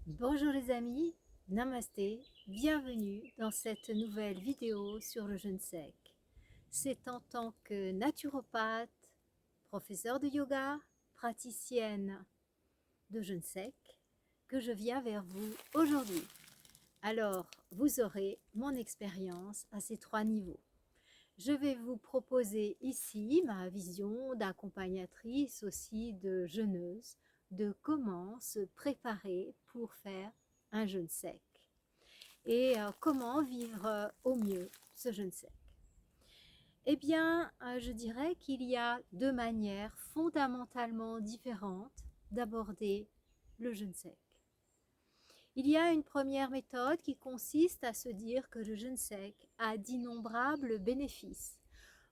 Bonjour les amis, namasté, bienvenue dans cette nouvelle vidéo sur le jeûne sec. C'est en tant que naturopathe, professeure de yoga, praticienne de jeûne sec que je viens vers vous aujourd'hui. Alors, vous aurez mon expérience à ces 3 niveaux. Je vais vous proposer ici ma vision d'accompagnatrice, aussi de jeûneuse, de comment se préparer pour faire un jeûne sec et comment vivre au mieux ce jeûne sec. Eh bien, je dirais qu'il y a 2 manières fondamentalement différentes d'aborder le jeûne sec. Il y a une première méthode qui consiste à se dire que le jeûne sec a d'innombrables bénéfices,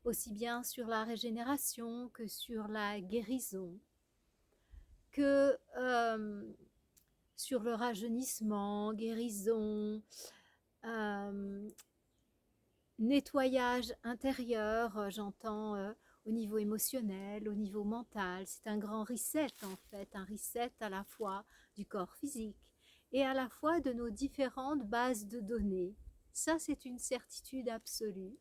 aussi bien sur la régénération que sur la guérison, que sur le rajeunissement, guérison, nettoyage intérieur, j'entends au niveau émotionnel, au niveau mental. C'est un grand reset en fait, un reset à la fois du corps physique et à la fois de nos différentes bases de données. Ça, c'est une certitude absolue.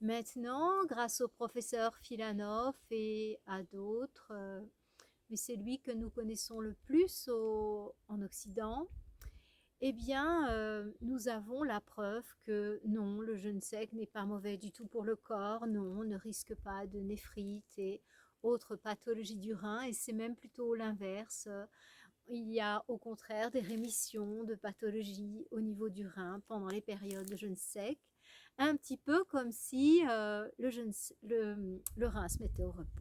Maintenant, grâce au professeur Philanov et à d'autres, mais c'est lui que nous connaissons le plus en Occident, eh bien, nous avons la preuve que non, le jeûne sec n'est pas mauvais du tout pour le corps, non, on ne risque pas de néphrite et autres pathologies du rein, et c'est même plutôt l'inverse. Il y a au contraire des rémissions de pathologies au niveau du rein pendant les périodes de jeûne sec, un petit peu comme si le rein se mettait au repos.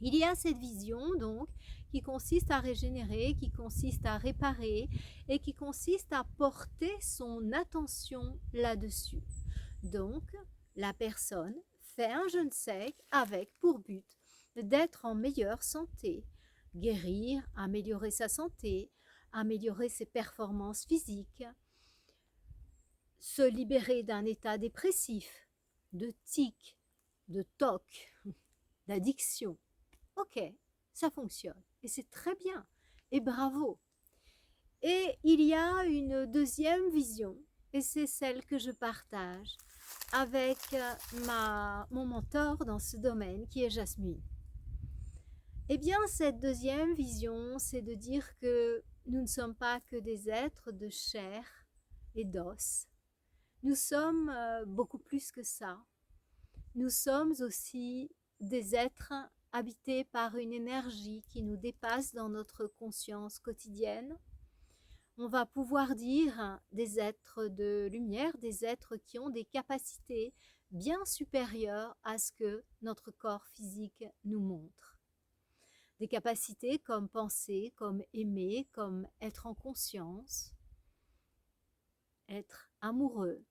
Il y a cette vision donc qui consiste à régénérer, qui consiste à réparer et qui consiste à porter son attention là-dessus. Donc, la personne fait un jeûne sec avec pour but d'être en meilleure santé, guérir, améliorer sa santé, améliorer ses performances physiques, se libérer d'un état dépressif, de tic, de toc, d'addiction. Ok, ça fonctionne et c'est très bien et bravo. Et il y a une deuxième vision et c'est celle que je partage avec mon mentor dans ce domaine qui est Jasmine. Eh bien, cette deuxième vision, c'est de dire que nous ne sommes pas que des êtres de chair et d'os. Nous sommes beaucoup plus que ça. Nous sommes aussi des êtres habités par une énergie qui nous dépasse dans notre conscience quotidienne. On va pouvoir dire des êtres de lumière, des êtres qui ont des capacités bien supérieures à ce que notre corps physique nous montre. Des capacités comme penser, comme aimer, comme être en conscience, être amoureux.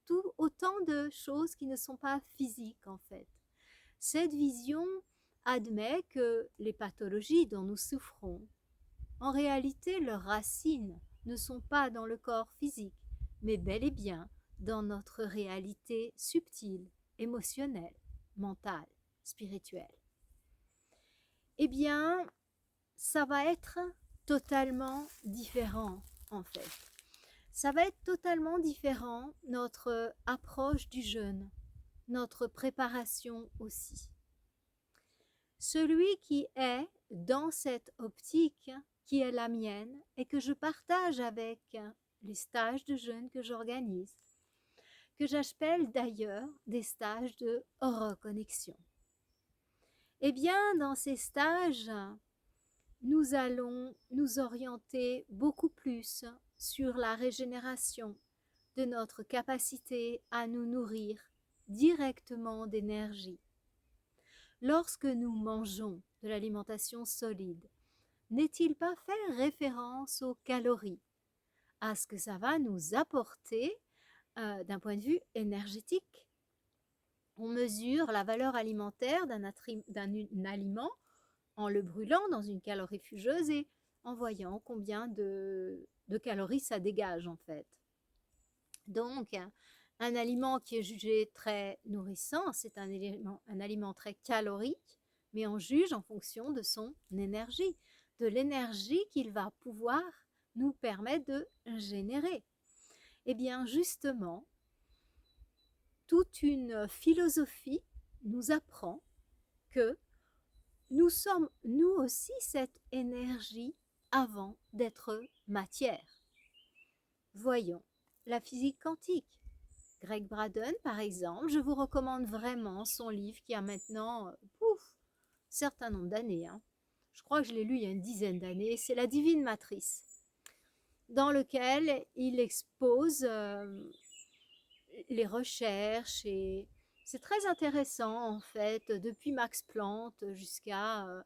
Tout autant de choses qui ne sont pas physiques en fait. Cette vision admet que les pathologies dont nous souffrons, en réalité, leurs racines ne sont pas dans le corps physique, mais bel et bien dans notre réalité subtile, émotionnelle, mentale, spirituelle. Eh bien, ça va être totalement différent en fait. Ça va être totalement différent notre approche du jeûne, notre préparation aussi. Celui qui est dans cette optique qui est la mienne et que je partage avec les stages de jeûne que j'organise, que j'appelle d'ailleurs des stages de reconnexion. Eh bien, dans ces stages, nous allons nous orienter beaucoup plus sur la régénération de notre capacité à nous nourrir directement d'énergie. Lorsque nous mangeons de l'alimentation solide, n'est-il pas faire référence aux calories, à ce que ça va nous apporter d'un point de vue énergétique? On mesure la valeur alimentaire d'un aliment en le brûlant dans une calorifugeuse et en voyant combien de calories ça dégage en fait. Donc, un aliment qui est jugé très nourrissant, c'est un aliment très calorique, mais on juge en fonction de son énergie, de l'énergie qu'il va pouvoir nous permet de générer. Eh bien, justement, toute une philosophie nous apprend que nous sommes, nous aussi, cette énergie avant d'être matière. Voyons, la physique quantique. Greg Braden, par exemple, je vous recommande vraiment son livre qui a maintenant, certain nombre d'années. Je crois que je l'ai lu il y a une dizaine d'années. C'est La Divine Matrice, dans lequel il expose les recherches et c'est très intéressant en fait, depuis Max Planck jusqu'à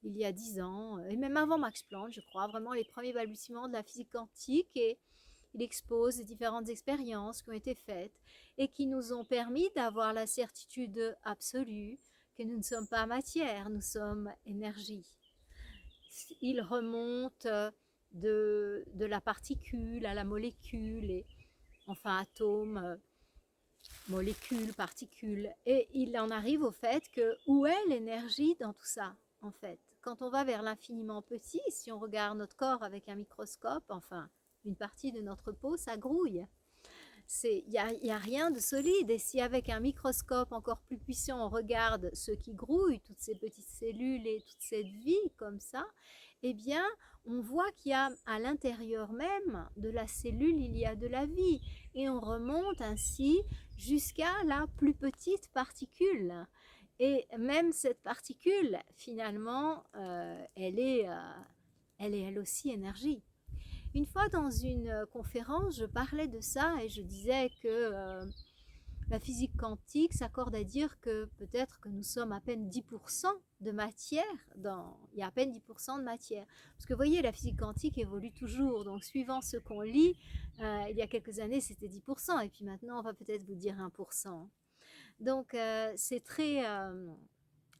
il y a 10 ans, et même avant Max Planck, je crois, vraiment les premiers balbutiements de la physique quantique et il expose les différentes expériences qui ont été faites et qui nous ont permis d'avoir la certitude absolue que nous ne sommes pas matière, nous sommes énergie. Il remonte de la particule à la molécule, et, enfin atome, molécule, particule, et il en arrive au fait que où est l'énergie dans tout ça en fait. Quand on va vers l'infiniment petit, si on regarde notre corps avec un microscope, enfin une partie de notre peau, ça grouille. Il y a rien de solide. Et si avec un microscope encore plus puissant, on regarde ce qui grouille, toutes ces petites cellules et toute cette vie comme ça, eh bien, on voit qu'il y a à l'intérieur même de la cellule, il y a de la vie. Et on remonte ainsi jusqu'à la plus petite particule. Et même cette particule, finalement, elle est elle aussi énergie. Une fois dans une conférence, je parlais de ça et je disais que la physique quantique s'accorde à dire que peut-être que nous sommes à peine 10% de matière, il y a à peine 10% de matière. Parce que vous voyez, la physique quantique évolue toujours, donc suivant ce qu'on lit, il y a quelques années c'était 10%, et puis maintenant on va peut-être vous dire 1%. Donc c'est très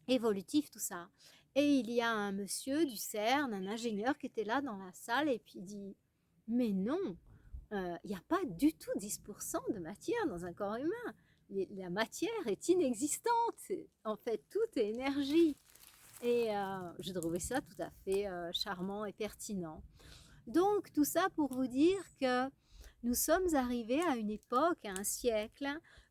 évolutif tout ça. Et il y a un monsieur du CERN, un ingénieur qui était là dans la salle et puis il dit « Mais non, il n'y a pas du tout 10% de matière dans un corps humain. La matière est inexistante. En fait, tout est énergie. » Et j'ai trouvé ça tout à fait charmant et pertinent. Donc, tout ça pour vous dire que nous sommes arrivés à une époque, à un siècle,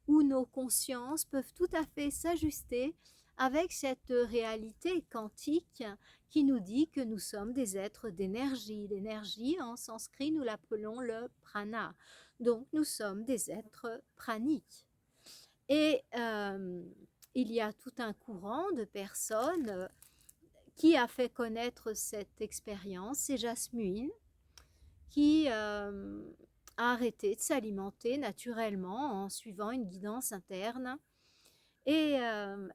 où nos consciences peuvent tout à fait s'ajuster avec cette réalité quantique qui nous dit que nous sommes des êtres d'énergie. L'énergie, en sanskrit, nous l'appelons le prana. Donc, nous sommes des êtres praniques. Et il y a tout un courant de personnes qui a fait connaître cette expérience, c'est Jasmine, qui a arrêté de s'alimenter naturellement en suivant une guidance interne. Et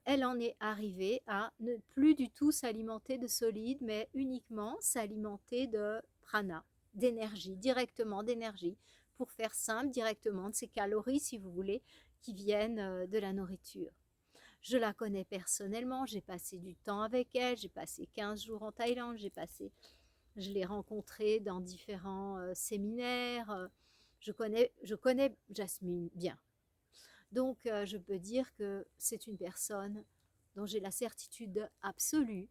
elle en est arrivée à ne plus du tout s'alimenter de solide, mais uniquement s'alimenter de prana, d'énergie, directement d'énergie, pour faire simple, directement de ces calories, si vous voulez, qui viennent de la nourriture. Je la connais personnellement, j'ai passé du temps avec elle, j'ai passé 15 jours en Thaïlande, je l'ai rencontrée dans différents séminaires, je connais Jasmine bien. Donc, je peux dire que c'est une personne dont j'ai la certitude absolue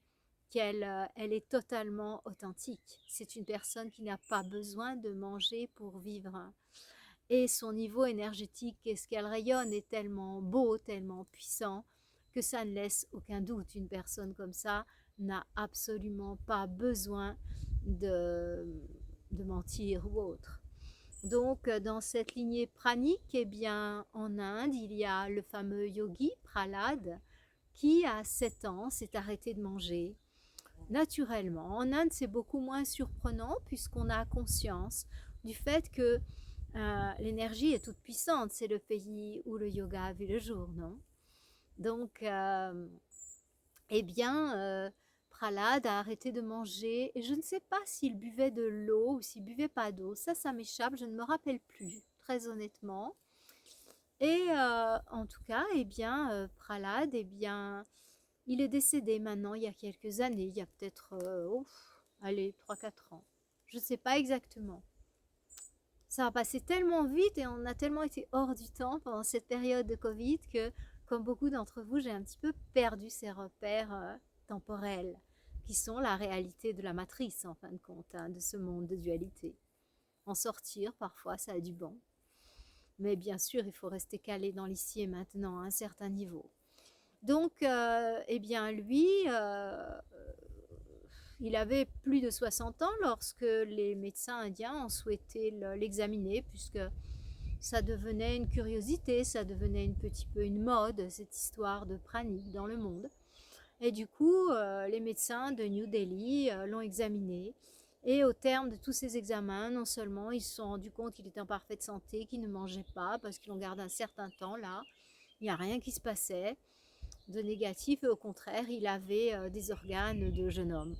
qu'elle elle est totalement authentique. C'est une personne qui n'a pas besoin de manger pour vivre. Et son niveau énergétique et ce qu'elle rayonne est tellement beau, tellement puissant, que ça ne laisse aucun doute. Une personne comme ça n'a absolument pas besoin de mentir ou autre. Donc, dans cette lignée pranique, eh bien, en Inde, il y a le fameux yogi Prahlad qui, à 7 ans, s'est arrêté de manger naturellement. En Inde, c'est beaucoup moins surprenant puisqu'on a conscience du fait que l'énergie est toute puissante. C'est le pays où le yoga a vu le jour, non? Donc, eh bien, Prahlad a arrêté de manger et je ne sais pas s'il buvait de l'eau ou s'il buvait pas d'eau. Ça m'échappe, je ne me rappelle plus, très honnêtement. Et en tout cas, eh bien, Prahlad, eh bien, il est décédé maintenant il y a quelques années, il y a peut-être, allez, 3-4 ans. Je ne sais pas exactement. Ça a passé tellement vite et on a tellement été hors du temps pendant cette période de Covid que, comme beaucoup d'entre vous, j'ai un petit peu perdu ces repères temporels qui sont la réalité de la matrice, en fin de compte, hein, de ce monde de dualité. En sortir, parfois, ça a du bon. Mais bien sûr, il faut rester calé dans l'ici et maintenant à un certain niveau. Donc, eh bien, lui, il avait plus de 60 ans lorsque les médecins indiens ont souhaité l'examiner, puisque ça devenait une curiosité, ça devenait un petit peu une mode, cette histoire de pranique dans le monde. Et du coup, les médecins de New Delhi l'ont examiné. Et au terme de tous ces examens, non seulement ils se sont rendus compte qu'il était en parfaite santé, qu'il ne mangeait pas, parce qu'ils l'ont gardé un certain temps là, il n'y a rien qui se passait de négatif, et au contraire, il avait des organes de jeune homme.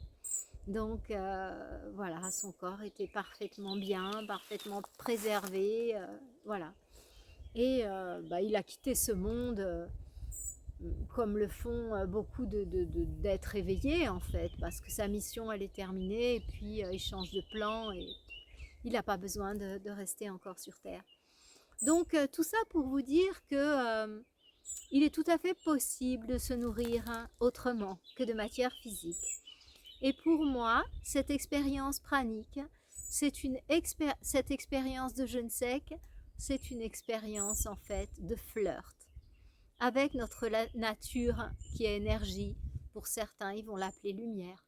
Donc voilà, son corps était parfaitement bien, parfaitement préservé, voilà. Et il a quitté ce monde comme le font beaucoup d'êtres éveillés en fait, parce que sa mission elle est terminée et puis il change de plan et il n'a pas besoin de rester encore sur Terre. Donc tout ça pour vous dire que il est tout à fait possible de se nourrir autrement que de matière physique. Et pour moi, cette expérience pranique, cette expérience de jeûne sec, c'est une expérience en fait de flirt avec notre nature qui est énergie. Pour certains, ils vont l'appeler lumière.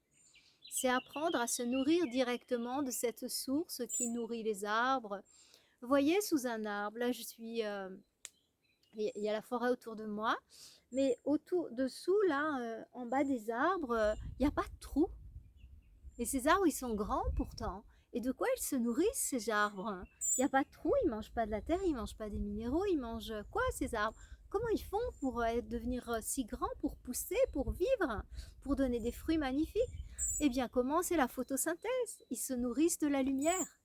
C'est apprendre à se nourrir directement de cette source qui nourrit les arbres. Vous voyez, sous un arbre, là je suis... il y a la forêt autour de moi, mais dessous, là, en bas des arbres, il n'y a pas de trou. Et ces arbres, ils sont grands pourtant. Et de quoi ils se nourrissent, ces arbres? Il n'y a pas de trou, ils ne mangent pas de la terre, ils ne mangent pas des minéraux, ils mangent quoi, ces arbres? Comment ils font pour devenir si grands, pour pousser, pour vivre, pour donner des fruits magnifiques? Eh bien, comment? C'est la photosynthèse. Ils se nourrissent de la lumière.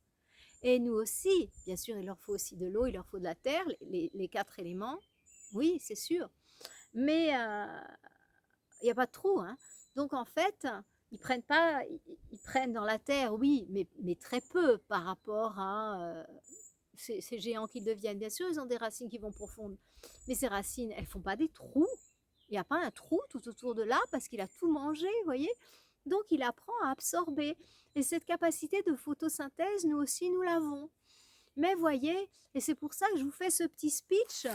Et nous aussi, bien sûr, il leur faut aussi de l'eau, il leur faut de la terre, les 4 éléments. Oui, c'est sûr. Mais il n'y a pas de trou, hein. Donc, en fait, ils prennent dans la terre, oui, mais très peu par rapport à ces géants qu'ils deviennent. Bien sûr, ils ont des racines qui vont profondes, mais ces racines, elles ne font pas des trous. Il n'y a pas un trou tout autour de là parce qu'il a tout mangé, vous voyez. Donc, il apprend à absorber. Et cette capacité de photosynthèse, nous aussi, nous l'avons. Mais voyez, et c'est pour ça que je vous fais ce petit speech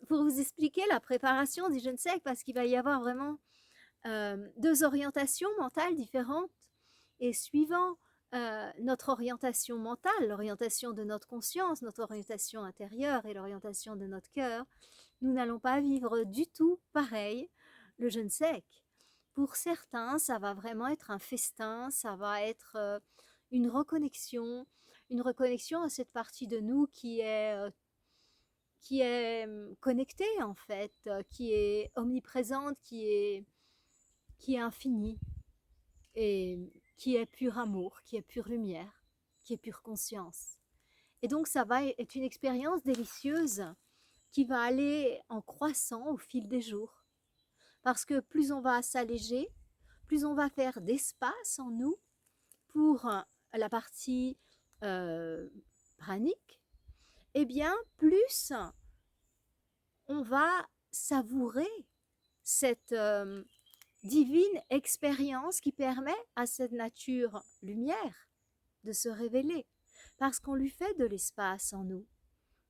pour vous expliquer la préparation du jeûne sec, parce qu'il va y avoir vraiment 2 orientations mentales différentes. Et suivant notre orientation mentale, l'orientation de notre conscience, notre orientation intérieure et l'orientation de notre cœur, nous n'allons pas vivre du tout pareil le jeûne sec. Pour certains, ça va vraiment être un festin, ça va être une reconnexion à cette partie de nous qui est connectée en fait, qui est omniprésente, qui est infinie et qui est pur amour, qui est pure lumière, qui est pure conscience. Et donc ça va être une expérience délicieuse qui va aller en croissant au fil des jours. Parce que plus on va s'alléger, plus on va faire d'espace en nous pour la partie pranique, et bien plus on va savourer cette divine expérience qui permet à cette nature lumière de se révéler, parce qu'on lui fait de l'espace en nous,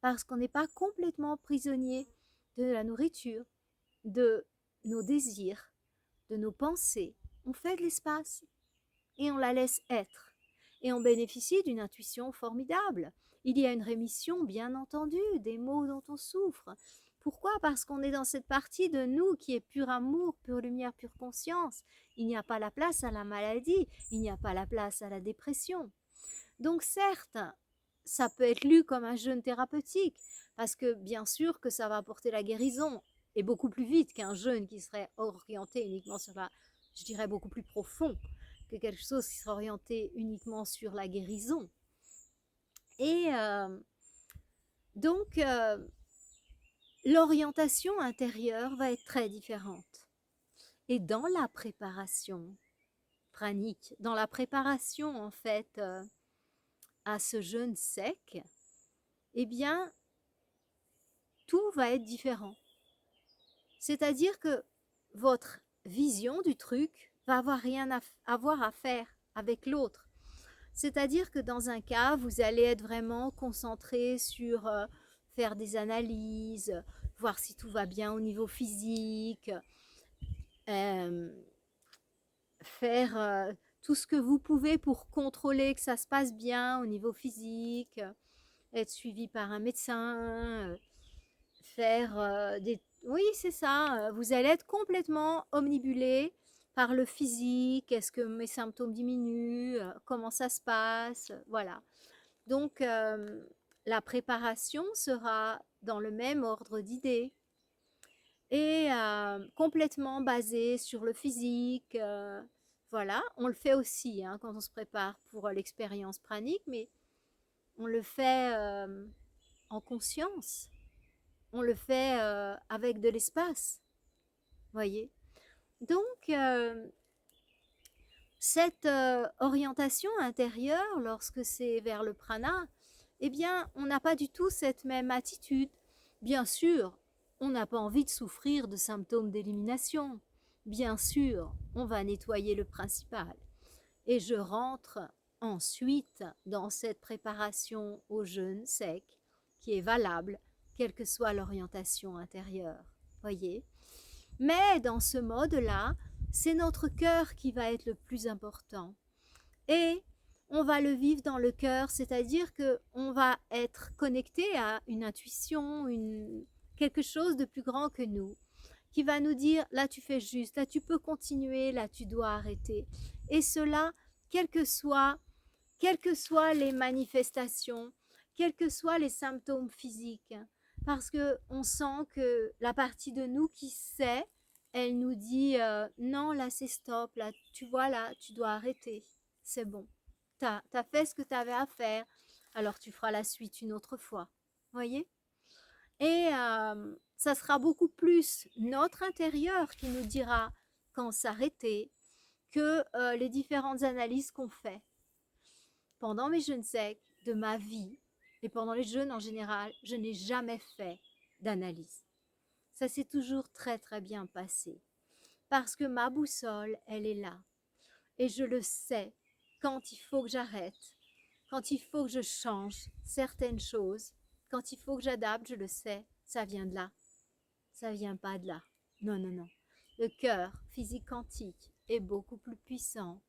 parce qu'on n'est pas complètement prisonnier de la nourriture, de nos désirs, de nos pensées. On fait de l'espace et on la laisse être. Et on bénéficie d'une intuition formidable. Il y a une rémission, bien entendu, des maux dont on souffre. Pourquoi? Parce qu'on est dans cette partie de nous qui est pur amour, pure lumière, pure conscience. Il n'y a pas la place à la maladie, il n'y a pas la place à la dépression. Donc certes, ça peut être lu comme un jeûne thérapeutique, parce que bien sûr que ça va apporter la guérison, et beaucoup plus vite qu'un jeûne qui serait orienté uniquement sur je dirais beaucoup plus profond, que quelque chose qui serait orienté uniquement sur la guérison. Et donc, l'orientation intérieure va être très différente. Et dans la préparation pranique, dans la préparation en fait à ce jeûne sec, eh bien, tout va être différent. C'est-à-dire que votre vision du truc va avoir rien à voir à faire avec l'autre. C'est-à-dire que dans un cas, vous allez être vraiment concentré sur faire des analyses, voir si tout va bien au niveau physique, euh, faire tout ce que vous pouvez pour contrôler que ça se passe bien au niveau physique, être suivi par un médecin, faire des... Oui, c'est ça, vous allez être complètement omnibulé par le physique, est-ce que mes symptômes diminuent, comment ça se passe, voilà. Donc, la préparation sera dans le même ordre d'idées et complètement basée sur le physique. Voilà, on le fait aussi hein, quand on se prépare pour l'expérience pranique, mais on le fait en conscience. On le fait avec de l'espace, voyez. Donc, cette orientation intérieure, lorsque c'est vers le prana, eh bien, on n'a pas du tout cette même attitude. Bien sûr, on n'a pas envie de souffrir de symptômes d'élimination. Bien sûr, on va nettoyer le principal. Et je rentre ensuite dans cette préparation au jeûne sec qui est valable, quelle que soit l'orientation intérieure. Voyez ? Mais dans ce mode-là, c'est notre cœur qui va être le plus important. Et on va le vivre dans le cœur, c'est-à-dire qu'on va être connecté à une intuition, quelque chose de plus grand que nous, qui va nous dire, là tu fais juste, là tu peux continuer, là tu dois arrêter. Et cela, quelles que soient les manifestations, quels que soient les symptômes physiques, parce qu'on sent que la partie de nous qui sait, elle nous dit non, là c'est stop, là tu vois, là tu dois arrêter, c'est bon, t'as fait ce que tu avais à faire, alors tu feras la suite une autre fois, voyez. Et ça sera beaucoup plus notre intérieur qui nous dira quand s'arrêter que les différentes analyses qu'on fait. Pendant mes jeûnes secs de ma vie et pendant les jeûnes en général, je n'ai jamais fait d'analyse. Ça s'est toujours très très bien passé parce que ma boussole, elle est là et je le sais quand il faut que j'arrête, quand il faut que je change certaines choses, quand il faut que j'adapte, je le sais, ça vient de là, ça vient pas de là. Non, non, non. Le cœur physique quantique est beaucoup plus puissant.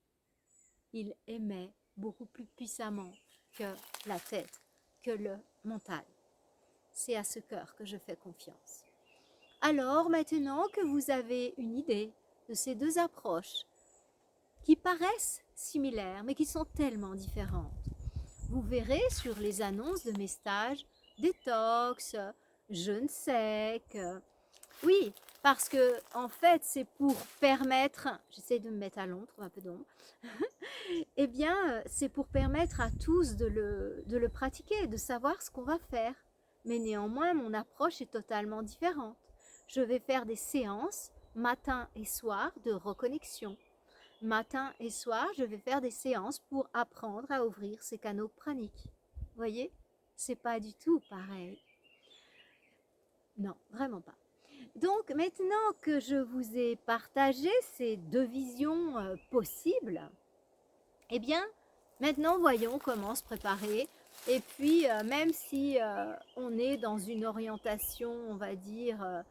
Il émet beaucoup plus puissamment que la tête, que le mental. C'est à ce cœur que je fais confiance. Alors maintenant que vous avez une idée de ces deux approches qui paraissent similaires mais qui sont tellement différentes, vous verrez sur les annonces de mes stages détox, jeûne sec. Oui, parce que en fait c'est pour permettre, j'essaie de me mettre à l'ombre, un peu d'ombre, eh bien, c'est pour permettre à tous de le pratiquer, de savoir ce qu'on va faire. Mais néanmoins, mon approche est totalement différente. Je vais faire des séances matin et soir de reconnexion. Matin et soir, je vais faire des séances pour apprendre à ouvrir ces canaux praniques. Vous voyez, c'est pas du tout pareil. Non, vraiment pas. Donc maintenant que je vous ai partagé ces deux visions possibles, eh bien, maintenant, voyons comment se préparer. Et puis, même si on est dans une orientation, on va dire,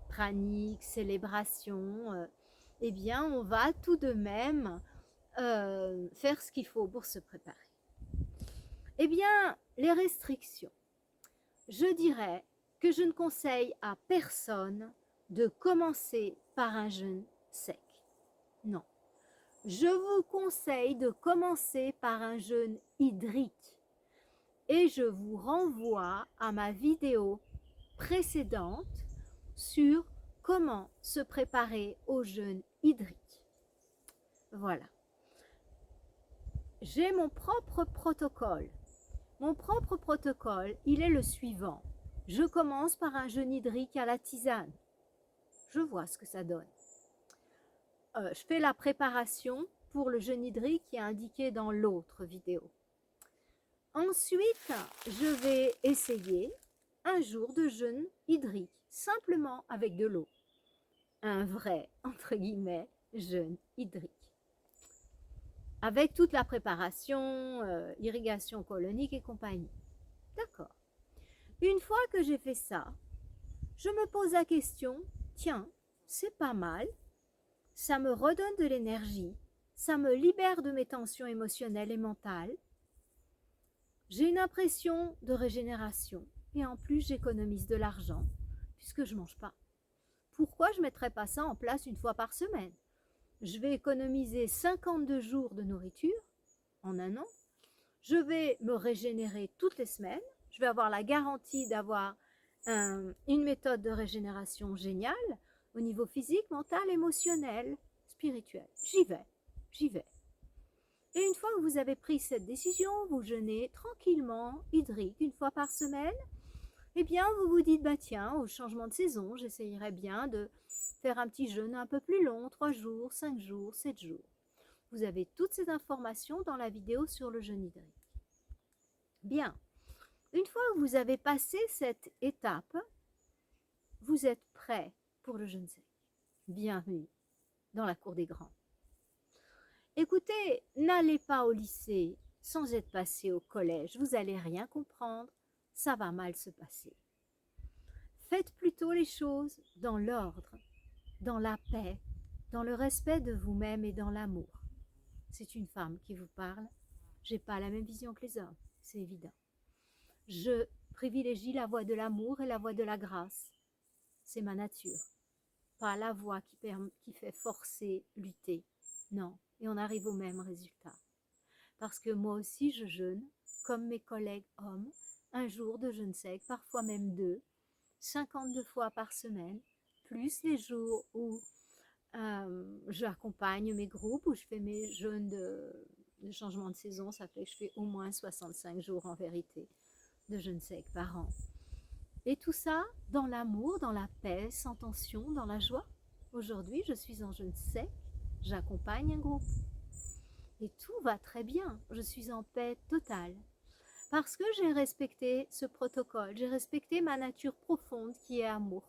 pranique, célébration, eh bien, on va tout de même faire ce qu'il faut pour se préparer. Eh bien, les restrictions. Je dirais que je ne conseille à personne de commencer par un jeûne sec. Non. Je vous conseille de commencer par un jeûne hydrique et je vous renvoie à ma vidéo précédente sur comment se préparer au jeûne hydrique. Voilà. J'ai mon propre protocole. Mon propre protocole, il est le suivant. Je commence par un jeûne hydrique à la tisane. Je vois ce que ça donne. Je fais la préparation pour le jeûne hydrique qui est indiqué dans l'autre vidéo. Ensuite, je vais essayer un jour de jeûne hydrique, simplement avec de l'eau. Un vrai, entre guillemets, jeûne hydrique. avec toute la préparation, irrigation colonique et compagnie. D'accord. Une fois que j'ai fait ça, je me pose la question, tiens, c'est pas mal, ça me redonne de l'énergie, ça me libère de mes tensions émotionnelles et mentales, j'ai une impression de régénération et en plus j'économise de l'argent puisque je ne mange pas. Pourquoi je ne mettrais pas ça en place une fois par semaine? Je vais économiser 52 jours de nourriture en un an. Je vais me régénérer toutes les semaines. Je vais avoir la garantie d'avoir une méthode de régénération géniale au niveau physique, mental, émotionnel, spirituel. J'y vais. Et une fois que vous avez pris cette décision, vous jeûnez tranquillement, hydrique, une fois par semaine, eh bien, vous vous dites, bah tiens, au changement de saison, j'essayerais bien de faire un petit jeûne un peu plus long, 3 jours, 5 jours, 7 jours. Vous avez toutes ces informations dans la vidéo sur le jeûne hydrique. Bien, une fois que vous avez passé cette étape, vous êtes prêt pour le jeûne sec. Bienvenue dans la cour des grands. Écoutez, n'allez pas au lycée sans être passé au collège, vous n'allez rien comprendre, ça va mal se passer. Faites plutôt les choses dans l'ordre, dans la paix, dans le respect de vous-même et dans l'amour. C'est une femme qui vous parle, j'ai pas la même vision que les hommes, c'est évident. Je privilégie la voie de l'amour et la voie de la grâce, c'est ma nature, pas la voie qui fait forcer, lutter, non, et on arrive au même résultat. Parce que moi aussi je jeûne, comme mes collègues hommes, un jour de jeûne sec, parfois même 2, 52 fois par semaine, plus les jours où j'accompagne mes groupes, où je fais mes jeûnes de changement de saison, ça fait que je fais au moins 65 jours en vérité de jeûne sec par an. Et tout ça dans l'amour, dans la paix, sans tension, dans la joie. Aujourd'hui, je suis en jeûne sec, j'accompagne un groupe. Et tout va très bien, je suis en paix totale. Parce que j'ai respecté ce protocole, j'ai respecté ma nature profonde qui est amour.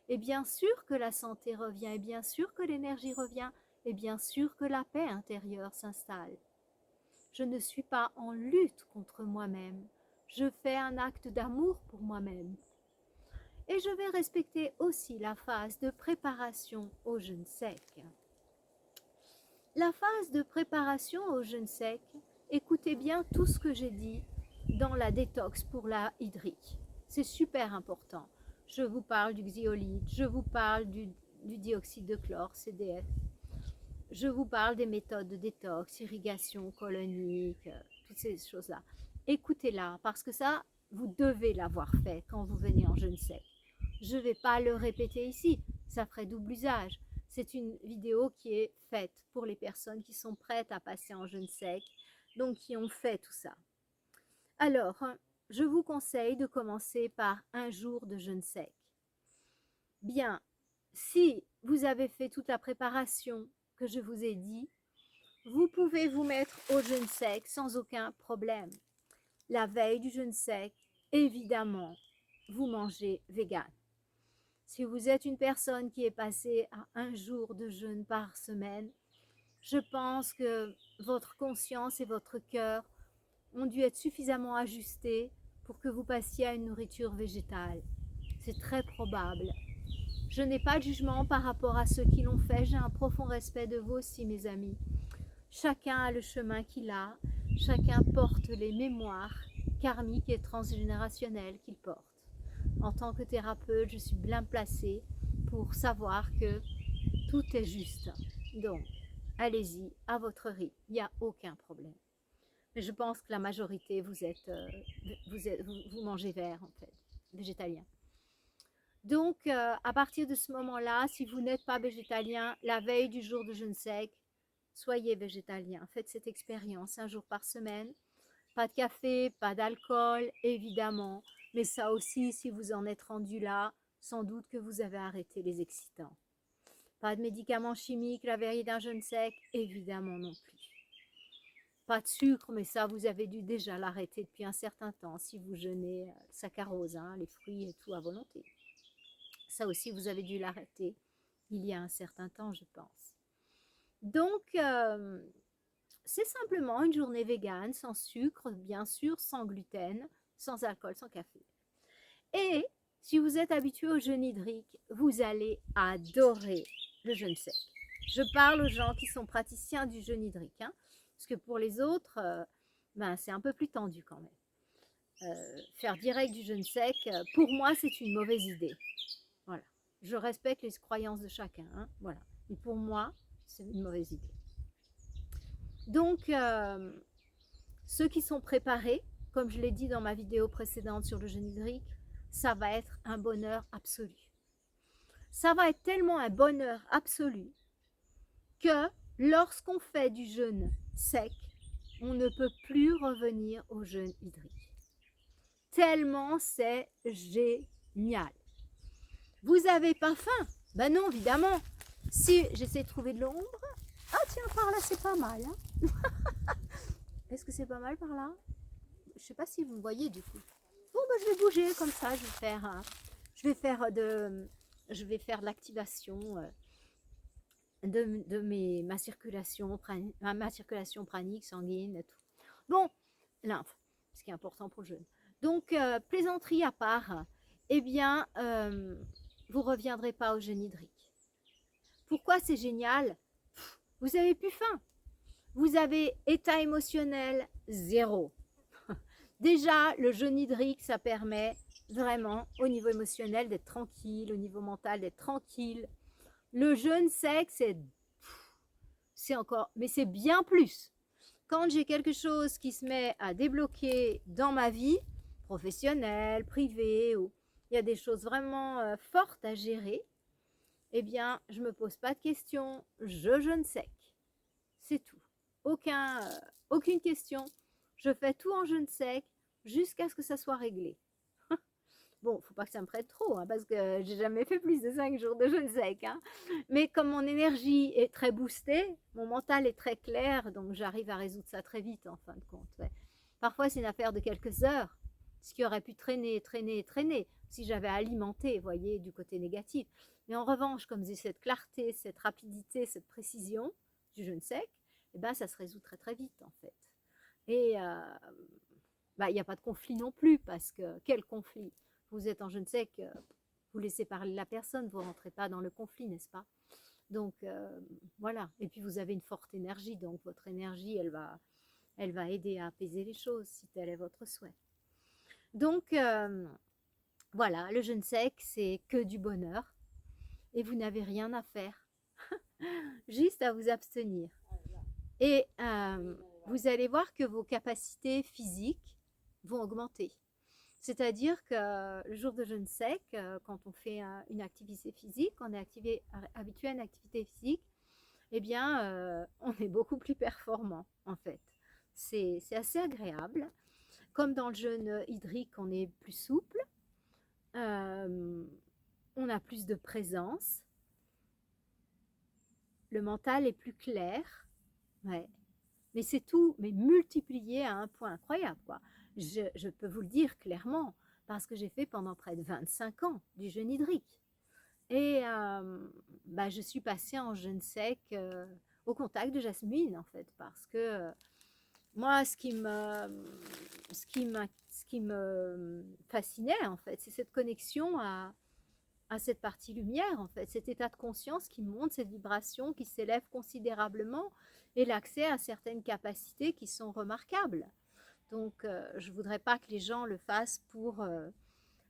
Et bien sûr que la santé revient, et bien sûr que l'énergie revient, et bien sûr que la paix intérieure s'installe. Je ne suis pas en lutte contre moi-même, je fais un acte d'amour pour moi-même. Et je vais respecter aussi la phase de préparation au jeûne sec. La phase de préparation au jeûne sec, écoutez bien tout ce que j'ai dit dans la détox pour la hydrique. C'est super important. Je vous parle du xyolite, je vous parle du dioxyde de chlore, CDF. Je vous parle des méthodes de détox, irrigation colonique, toutes ces choses-là. Écoutez-la, parce que ça, vous devez l'avoir fait quand vous venez en jeûne sec. Je ne vais pas le répéter ici, ça ferait double usage. C'est une vidéo qui est faite pour les personnes qui sont prêtes à passer en jeûne sec, donc qui ont fait tout ça. Alors, je vous conseille de commencer par un jour de jeûne sec. Bien, si vous avez fait toute la préparation que je vous ai dit, vous pouvez vous mettre au jeûne sec sans aucun problème. La veille du jeûne sec, évidemment, vous mangez vegan. Si vous êtes une personne qui est passée à un jour de jeûne par semaine, je pense que votre conscience et votre cœur ont dû être suffisamment ajustés pour que vous passiez à une nourriture végétale. C'est très probable. Je n'ai pas de jugement par rapport à ceux qui l'ont fait. J'ai un profond respect de vous aussi, mes amis. Chacun a le chemin qu'il a. Chacun porte les mémoires karmiques et transgénérationnelles qu'il porte. En tant que thérapeute, je suis bien placée pour savoir que tout est juste. Donc, allez-y, à votre rythme. Il n'y a aucun problème. Mais je pense que la majorité, vous mangez vert, en fait, végétalien. Donc, à partir de ce moment-là, si vous n'êtes pas végétalien, la veille du jour de jeûne sec, soyez végétalien. Faites cette expérience un jour par semaine. Pas de café, pas d'alcool, évidemment. Mais ça aussi, si vous en êtes rendu là, sans doute que vous avez arrêté les excitants. Pas de médicaments chimiques la veille d'un jeûne sec, évidemment non plus. Pas de sucre, mais ça, vous avez dû déjà l'arrêter depuis un certain temps si vous jeûnez saccharose, les fruits et tout à volonté. Ça aussi, vous avez dû l'arrêter il y a un certain temps, je pense. Donc, c'est simplement une journée végane, sans sucre, bien sûr, sans gluten, sans alcool, sans café. Et si vous êtes habitué au jeûne hydrique, vous allez adorer le jeûne sec. Je parle aux gens qui sont praticiens du jeûne hydrique, hein, parce que pour les autres, c'est un peu plus tendu quand même. Faire direct du jeûne sec, pour moi, c'est une mauvaise idée. Voilà. Je respecte les croyances de chacun, hein, voilà. Mais pour moi, c'est une mauvaise idée. Donc, ceux qui sont préparés, comme je l'ai dit dans ma vidéo précédente sur le jeûne hydrique, ça va être un bonheur absolu. Ça va être tellement un bonheur absolu que lorsqu'on fait du jeûne sec, on ne peut plus revenir au jeûne hydrique. Tellement c'est génial. Vous avez pas faim? Ben non, évidemment. Si j'essaie de trouver de l'ombre, ah tiens, par là c'est pas mal. Hein. Est-ce que c'est pas mal par là? Je sais pas si vous me voyez du coup. Bon, ben, je vais bouger comme ça. Je vais faire de l'activation de ma circulation pranique, sanguine et tout. Bon, lymphe, ce qui est important pour le jeûne. Donc, plaisanterie à part, eh bien, vous ne reviendrez pas au jeûne hydrique. Pourquoi c'est génial? Vous avez plus faim. Vous avez état émotionnel zéro. Déjà, le jeûne hydrique, ça permet vraiment, au niveau émotionnel, d'être tranquille, au niveau mental, d'être tranquille. Le jeûne sec, c'est encore, mais c'est bien plus. Quand j'ai quelque chose qui se met à débloquer dans ma vie, professionnelle, privée, ou il y a des choses vraiment fortes à gérer, eh bien, je ne me pose pas de questions, je jeûne sec. C'est tout. Aucune question. Je fais tout en jeûne sec jusqu'à ce que ça soit réglé. Bon, faut pas que ça me prête trop, hein, parce que j'ai jamais fait plus de 5 jours de jeûne sec. Hein. Mais comme mon énergie est très boostée, mon mental est très clair, donc j'arrive à résoudre ça très vite en fin de compte. Ouais. Parfois, c'est une affaire de quelques heures, ce qui aurait pu traîner, si j'avais alimenté, vous voyez, du côté négatif. Mais en revanche, comme j'ai cette clarté, cette rapidité, cette précision du jeûne sec, eh ben, ça se résout très très vite en fait. Et il n'y a pas de conflit non plus, parce que quel conflit? Vous êtes en jeûne sec, vous laissez parler la personne, vous ne rentrez pas dans le conflit, n'est-ce pas? Donc voilà. Et puis vous avez une forte énergie, donc votre énergie, elle va aider à apaiser les choses si tel est votre souhait. Donc voilà, le jeûne sec, c'est que du bonheur et vous n'avez rien à faire, juste à vous abstenir. Et vous allez voir que vos capacités physiques vont augmenter. C'est-à-dire que le jour de jeûne sec, quand on fait une activité physique, on est habitué à une activité physique, eh bien, on est beaucoup plus performant, en fait. C'est assez agréable. Comme dans le jeûne hydrique, on est plus souple, on a plus de présence, le mental est plus clair, ouais. Mais c'est tout, mais multiplié à un point incroyable, quoi. Je peux vous le dire clairement, parce que j'ai fait pendant près de 25 ans du jeûne hydrique. Et je suis passée en jeûne sec au contact de Jasmine, en fait, parce que moi, ce qui me fascinait, en fait, c'est cette connexion à cette partie lumière, en fait, cet état de conscience qui monte, cette vibration qui s'élève considérablement et l'accès à certaines capacités qui sont remarquables. Donc, je ne voudrais pas que les gens le fassent pour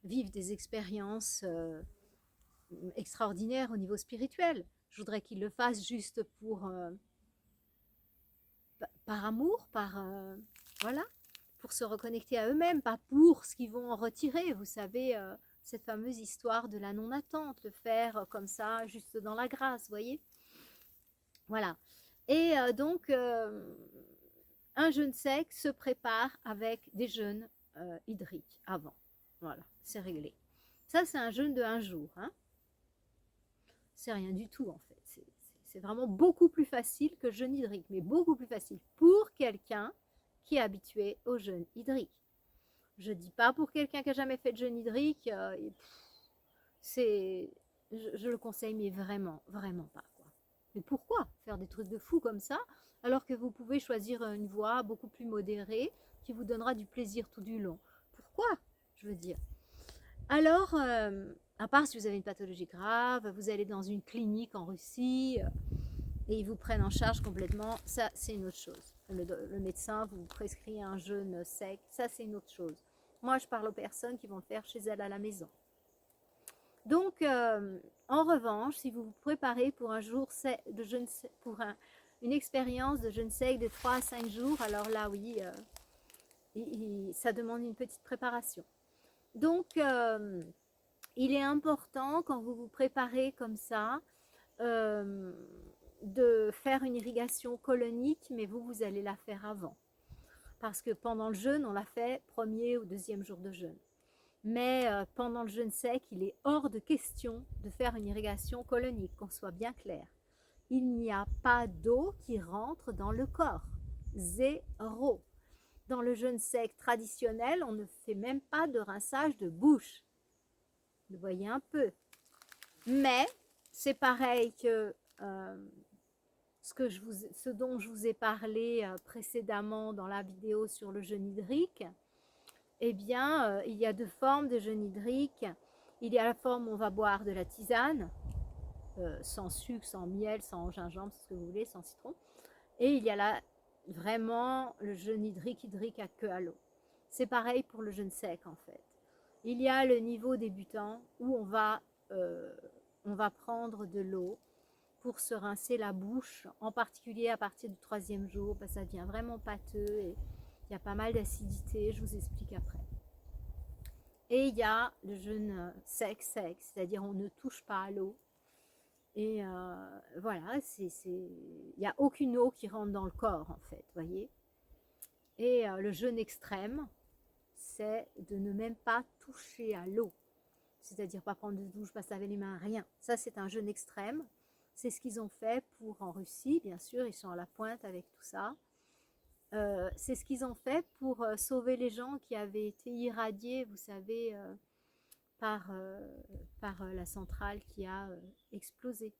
vivre des expériences extraordinaires au niveau spirituel. Je voudrais qu'ils le fassent juste par amour, voilà, pour se reconnecter à eux-mêmes, pas pour ce qu'ils vont en retirer. Vous savez, cette fameuse histoire de la non-attente, le faire comme ça, juste dans la grâce, vous voyez. Voilà. Et donc, un jeûne sec se prépare avec des jeûnes hydriques avant. Voilà, c'est réglé. Ça, c'est un jeûne de 1 jour. Hein. C'est rien du tout, en fait. C'est vraiment beaucoup plus facile que le jeûne hydrique, mais beaucoup plus facile pour quelqu'un qui est habitué au jeûne hydrique. Je ne dis pas pour quelqu'un qui n'a jamais fait de jeûne hydrique, je le conseille, mais vraiment, vraiment pas. Quoi. Mais pourquoi faire des trucs de fou comme ça alors que vous pouvez choisir une voie beaucoup plus modérée qui vous donnera du plaisir tout du long. Pourquoi? Je veux dire. Alors, à part si vous avez une pathologie grave, vous allez dans une clinique en Russie et ils vous prennent en charge complètement, ça c'est une autre chose. Le médecin vous prescrit un jeûne sec, ça c'est une autre chose. Moi je parle aux personnes qui vont le faire chez elles à la maison. Donc, en revanche, si vous vous préparez pour un jour de jeûne, pour une expérience de jeûne sec de 3 à 5 jours, alors là oui, ça demande une petite préparation. Donc, il est important quand vous vous préparez comme ça de faire une irrigation colonique, mais vous allez la faire avant. Parce que pendant le jeûne, on l'a fait premier ou deuxième jour de jeûne. Mais pendant le jeûne sec, il est hors de question de faire une irrigation colonique, qu'on soit bien clair. Il n'y a pas d'eau qui rentre dans le corps. Zéro. Dans le jeûne sec traditionnel, on ne fait même pas de rinçage de bouche. Vous voyez un peu. Mais c'est pareil que ce dont je vous ai parlé précédemment dans la vidéo sur le jeûne hydrique. Eh bien, il y a deux formes de jeûne hydrique. Il y a la forme où on va boire de la tisane, sans sucre, sans miel, sans gingembre, c'est ce que vous voulez, sans citron. Et il y a là vraiment le jeûne hydrique à queue à l'eau. C'est pareil pour le jeûne sec en fait. Il y a le niveau débutant où on va prendre de l'eau pour se rincer la bouche, en particulier à partir du 3e jour, parce que ça devient vraiment pâteux et il y a pas mal d'acidité, je vous explique après. Et il y a le jeûne sec, c'est-à-dire on ne touche pas à l'eau. Et voilà, il n'y a aucune eau qui rentre dans le corps en fait, voyez. Et le jeûne extrême, c'est de ne même pas toucher à l'eau. C'est-à-dire pas prendre de douche, pas se laver les mains, rien. Ça, c'est un jeûne extrême. C'est ce qu'ils ont fait en Russie, bien sûr, ils sont à la pointe avec tout ça. C'est ce qu'ils ont fait pour sauver les gens qui avaient été irradiés, vous savez, par la centrale qui a explosé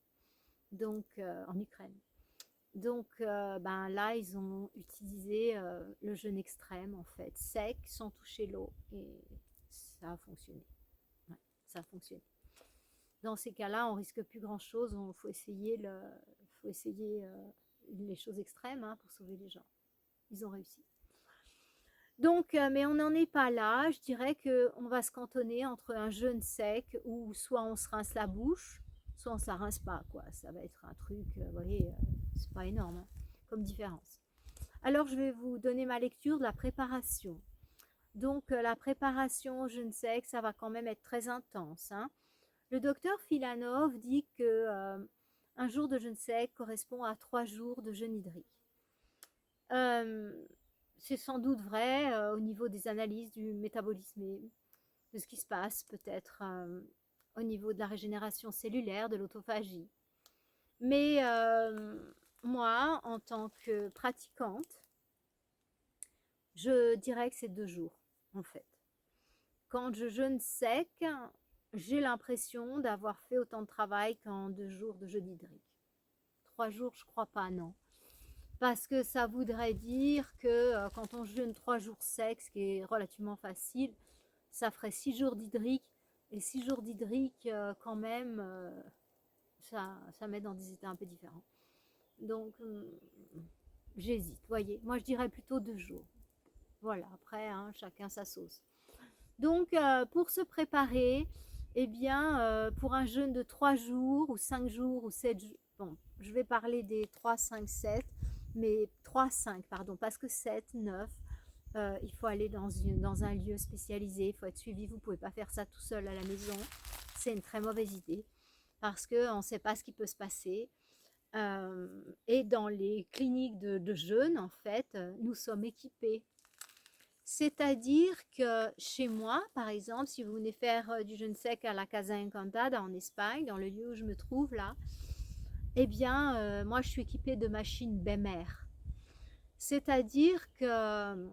donc, en Ukraine. Donc là, ils ont utilisé le jeûne extrême, en fait, sec, sans toucher l'eau, et ça a fonctionné. Ouais, ça a fonctionné. Dans ces cas-là, on risque plus grand-chose, il faut essayer les choses extrêmes hein, pour sauver les gens. Ils ont réussi. Donc, mais on n'en est pas là. Je dirais qu'on va se cantonner entre un jeûne sec où soit on se rince la bouche, soit on ne se la rince pas, quoi. Ça va être un truc, vous voyez, c'est pas énorme hein, comme différence. Alors, je vais vous donner ma lecture de la préparation. Donc, la préparation au jeûne sec, ça va quand même être très intense. Hein. Le docteur Filanov dit que un jour de jeûne sec correspond à 3 jours de jeûne hydrique. C'est sans doute vrai au niveau des analyses du métabolisme et de ce qui se passe peut-être au niveau de la régénération cellulaire, de l'autophagie. Mais moi, en tant que pratiquante, je dirais que c'est 2 jours en fait. Quand je jeûne sec, j'ai l'impression d'avoir fait autant de travail qu'en 2 jours de jeûne hydrique. 3 jours, je crois pas, non. Parce que ça voudrait dire que quand on jeûne 3 jours secs, ce qui est relativement facile, ça ferait 6 jours d'hydrique. Et 6 jours d'hydrique, quand même, ça met dans des états un peu différents. Donc, j'hésite, voyez. Moi, je dirais plutôt 2 jours. Voilà, après, hein, chacun sa sauce. Donc, pour se préparer, eh bien, pour un jeûne de 3 jours ou 5 jours ou 7 jours, bon, je vais parler des 3, 5, 7, mais 3, 5, pardon, parce que 7, 9, il faut aller dans un lieu spécialisé, il faut être suivi, vous ne pouvez pas faire ça tout seul à la maison, c'est une très mauvaise idée, parce qu'on ne sait pas ce qui peut se passer. Et dans les cliniques de jeûne, en fait, nous sommes équipés. C'est-à-dire que chez moi, par exemple, si vous venez faire du jeûne sec à la Casa Encantada en Espagne, dans le lieu où je me trouve là, eh bien, moi, je suis équipée de machines Bemer. C'est-à-dire que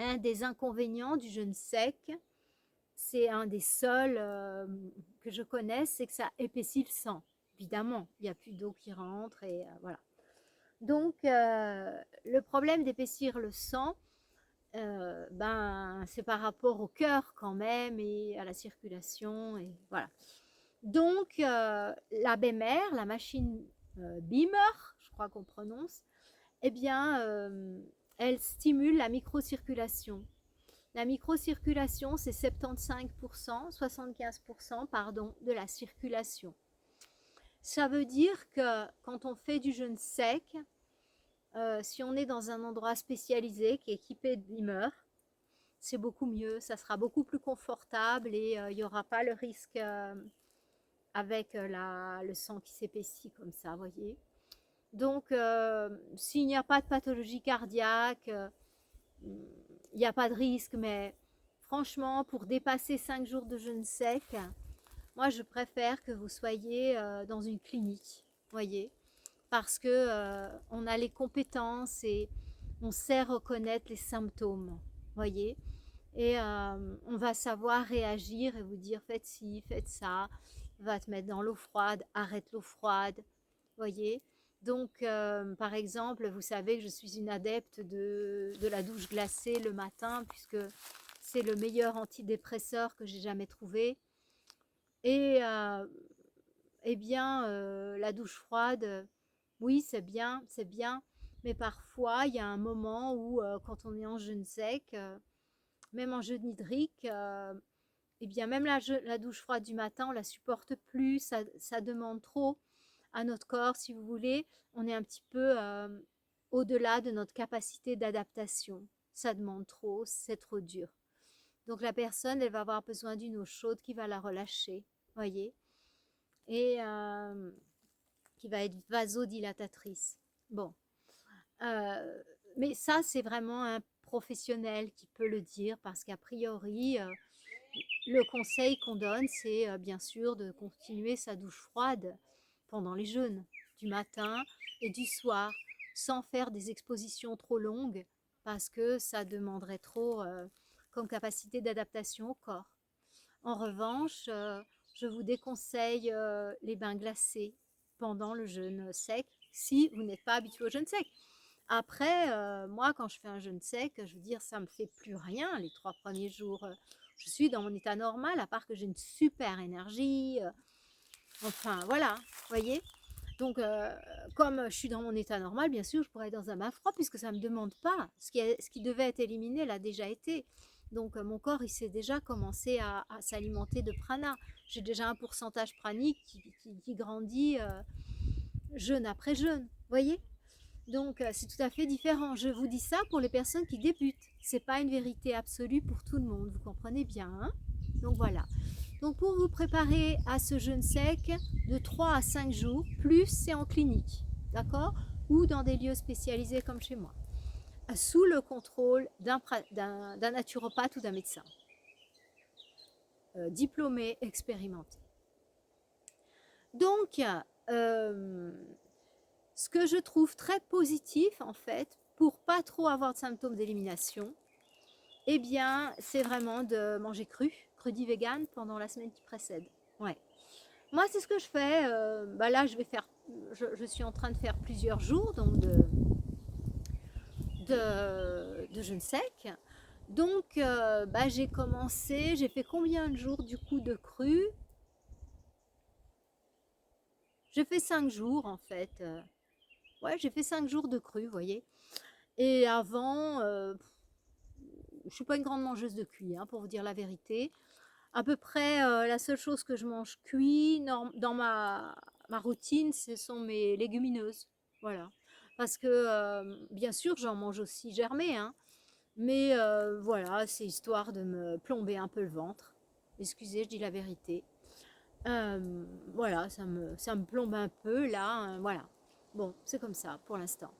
un des inconvénients du jeûne sec, c'est un des seuls que je connaisse, c'est que ça épaissit le sang. Évidemment, il n'y a plus d'eau qui rentre et voilà. Donc, le problème d'épaissir le sang, ben, c'est par rapport au cœur quand même et à la circulation et voilà. Donc, la BEMER, la machine Beamer, je crois qu'on prononce, eh bien, elle stimule la microcirculation. La microcirculation, c'est 75%, 75% pardon, de la circulation. Ça veut dire que quand on fait du jeûne sec, si on est dans un endroit spécialisé qui est équipé de beamer, c'est beaucoup mieux, ça sera beaucoup plus confortable et il n'y aura pas le risque avec le sang qui s'épaissit comme ça, vous voyez. Donc, s'il n'y a pas de pathologie cardiaque, il n'y a pas de risque, mais franchement, pour dépasser 5 jours de jeûne sec, moi, je préfère que vous soyez dans une clinique, voyez, parce que on a les compétences et on sait reconnaître les symptômes, voyez, et on va savoir réagir et vous dire faites ci, faites ça, va te mettre dans l'eau froide, arrête l'eau froide, voyez. Donc, par exemple, vous savez que je suis une adepte de la douche glacée le matin, puisque c'est le meilleur antidépresseur que j'ai jamais trouvé. Et eh bien, la douche froide, oui, c'est bien, mais parfois, il y a un moment où, quand on est en jeûne sec, même en jeûne hydrique, eh bien, même la douche froide du matin, on la supporte plus, ça demande trop à notre corps, si vous voulez. On est un petit peu au-delà de notre capacité d'adaptation. Ça demande trop, c'est trop dur. Donc la personne, elle va avoir besoin d'une eau chaude qui va la relâcher, voyez, et qui va être vasodilatatrice. Bon, mais ça, c'est vraiment un professionnel qui peut le dire parce qu'a priori, le conseil qu'on donne, c'est bien sûr de continuer sa douche froide pendant les jeûnes, du matin et du soir, sans faire des expositions trop longues parce que ça demanderait trop comme capacité d'adaptation au corps. En revanche, je vous déconseille les bains glacés pendant le jeûne sec si vous n'êtes pas habitué au jeûne sec. Après, moi, quand je fais un jeûne sec, je veux dire, ça me fait plus rien les 3 premiers jours. Je suis dans mon état normal, à part que j'ai une super énergie. Enfin, voilà, vous voyez. Donc, comme je suis dans mon état normal, bien sûr, je pourrais être dans un bain froid puisque ça ne me demande pas. Ce qui devait être éliminé l'a déjà été. Donc, mon corps, il s'est déjà commencé à s'alimenter de prana. J'ai déjà un pourcentage pranique qui grandit jeûne après jeûne, vous voyez. Donc, c'est tout à fait différent. Je vous dis ça pour les personnes qui débutent. C'est pas une vérité absolue pour tout le monde, vous comprenez bien, hein. Donc voilà. Donc pour vous préparer à ce jeûne sec de 3 à 5 jours, plus c'est en clinique, d'accord, ou dans des lieux spécialisés comme chez moi, sous le contrôle d'un naturopathe ou d'un médecin diplômé, expérimenté. Donc, ce que je trouve très positif en fait, pour pas trop avoir de symptômes d'élimination, eh bien, c'est vraiment de manger crudi vegan pendant la semaine qui précède. Ouais. Moi, c'est ce que je fais. Bah là, je suis en train de faire plusieurs jours donc de jeûne sec. Donc, bah, j'ai fait combien de jours du coup de cru? J'ai fait 5 jours en fait. Ouais, j'ai fait 5 jours de cru, vous voyez. Et avant, je suis pas une grande mangeuse de cuit, hein, pour vous dire la vérité. À peu près, la seule chose que je mange cuit dans ma routine, ce sont mes légumineuses. Voilà. Parce que, bien sûr, j'en mange aussi germé, hein, mais voilà, c'est histoire de me plomber un peu le ventre. Excusez, je dis la vérité. Voilà, ça me plombe un peu là, hein, voilà. Bon, c'est comme ça pour l'instant.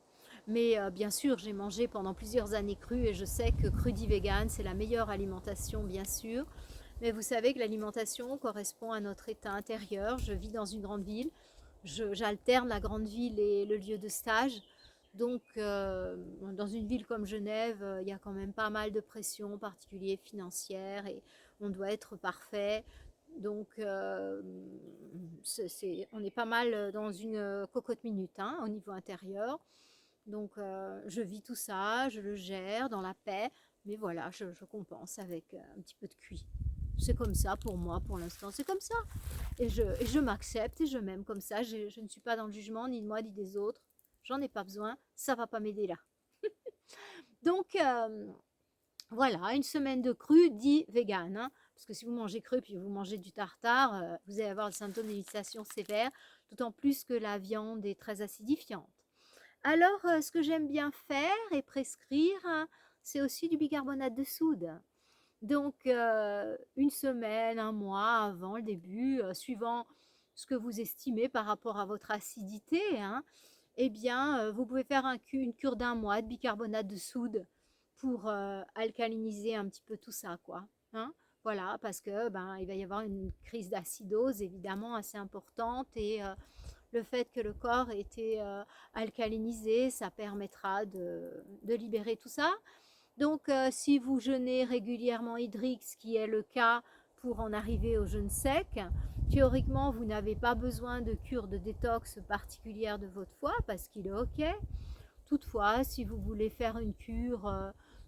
Mais bien sûr, j'ai mangé pendant plusieurs années cru et je sais que crudi vegan, c'est la meilleure alimentation, bien sûr. Mais vous savez que l'alimentation correspond à notre état intérieur. Je vis dans une grande ville. J'alterne la grande ville et le lieu de stage. Donc, dans une ville comme Genève, il y a quand même pas mal de pression, en particulier financière, et on doit être parfait. Donc, on est pas mal dans une cocotte minute, hein, au niveau intérieur. Donc, je vis tout ça, je le gère dans la paix, mais voilà, je compense avec un petit peu de cuit. C'est comme ça pour moi, pour l'instant, c'est comme ça. Et je m'accepte et je m'aime comme ça. Je ne suis pas dans le jugement ni de moi ni des autres. J'en ai pas besoin, ça va pas m'aider là. Donc, voilà, une semaine de cru dit vegan, hein, parce que si vous mangez cru puis vous mangez du tartare, vous allez avoir des symptômes d'évitation sévères, d'autant plus que la viande est très acidifiante. Alors, ce que j'aime bien faire et prescrire, hein, c'est aussi du bicarbonate de soude. Donc, une semaine, un mois avant le début, suivant ce que vous estimez par rapport à votre acidité, hein, eh bien, vous pouvez faire une cure d'un mois de bicarbonate de soude pour alcaliniser un petit peu tout ça, quoi. Hein. Voilà, parce que ben, il va y avoir une crise d'acidose évidemment assez importante et le fait que le corps ait été alcalinisé, ça permettra de libérer tout ça. Donc, si vous jeûnez régulièrement hydrique, ce qui est le cas pour en arriver au jeûne sec, théoriquement, vous n'avez pas besoin de cure de détox particulière de votre foie parce qu'il est OK. Toutefois, si vous voulez faire une cure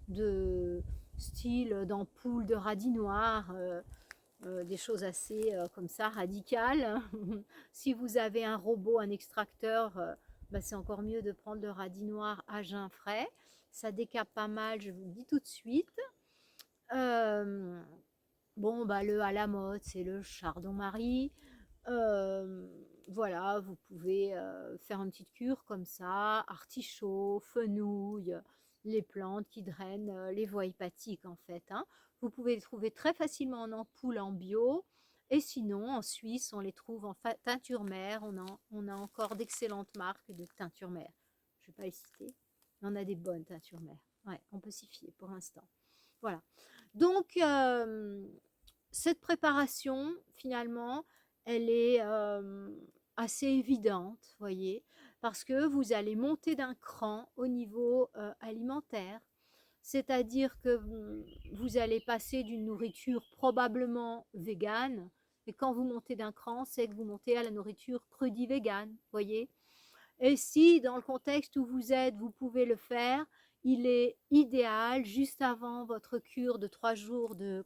de style d'ampoule de radis noir, des choses assez comme ça radicales, si vous avez un robot, un extracteur, bah, c'est encore mieux de prendre le radis noir à jeun frais. Ça décape pas mal, je vous le dis tout de suite. Bon, bah, le à la mode, c'est le chardon-marie. Voilà, vous pouvez faire une petite cure comme ça, artichaut, fenouil, les plantes qui drainent les voies hépatiques en fait. Hein. Vous pouvez les trouver très facilement en ampoule en bio. Et sinon, en Suisse, on les trouve en teinture mère. On a encore d'excellentes marques de teinture mère. Je ne vais pas les citer, mais on a des bonnes teintures mère. Ouais, on peut s'y fier pour l'instant. Voilà. Donc, cette préparation, finalement, elle est assez évidente, voyez, parce que vous allez monter d'un cran au niveau alimentaire. C'est-à-dire que vous allez passer d'une nourriture probablement végane, et quand vous montez d'un cran, c'est que vous montez à la nourriture crudi-végane, voyez. Et si dans le contexte où vous êtes, vous pouvez le faire, il est idéal, juste avant votre cure de 3 jours de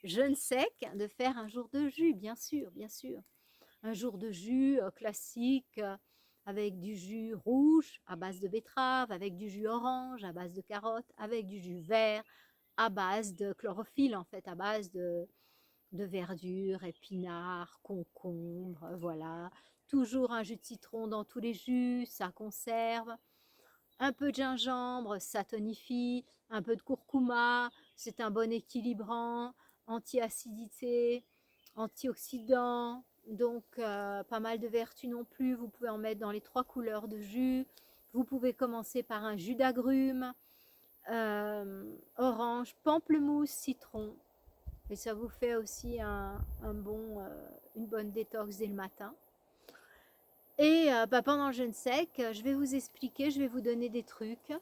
jeûne sec, de faire un jour de jus, bien sûr, bien sûr. Un jour de jus classique avec du jus rouge à base de betterave, avec du jus orange à base de carotte, avec du jus vert à base de chlorophylle, en fait, à base de verdure, épinards, concombres, voilà. Toujours un jus de citron dans tous les jus, ça conserve. Un peu de gingembre, ça tonifie. Un peu de curcuma, c'est un bon équilibrant, anti-acidité, antioxydant. Donc, pas mal de vertus non plus. Vous pouvez en mettre dans les 3 couleurs de jus. Vous pouvez commencer par un jus d'agrumes, orange, pamplemousse, citron. Et ça vous fait aussi une bonne détox dès le matin. Et bah, pendant le jeûne sec, je vais vous expliquer, je vais vous donner des trucs.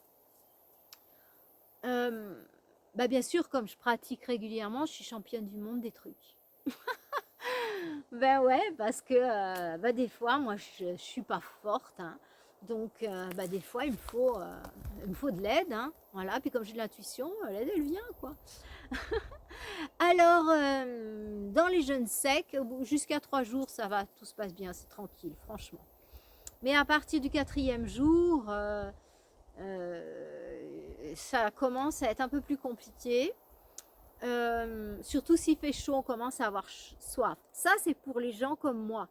Bah, bien sûr, comme je pratique régulièrement, je suis championne du monde des trucs. Ben ouais, parce que bah, des fois, moi, je suis pas forte. Hein. Donc, bah, des fois, il me faut de l'aide. Hein. Voilà. Puis comme j'ai de l'intuition, l'aide, elle vient, quoi. Alors, dans les jeûnes secs, jusqu'à 3 jours, ça va, tout se passe bien, c'est tranquille, franchement. Mais à partir du 4e jour, ça commence à être un peu plus compliqué. Surtout s'il fait chaud, on commence à avoir soif. Ça, c'est pour les gens comme moi,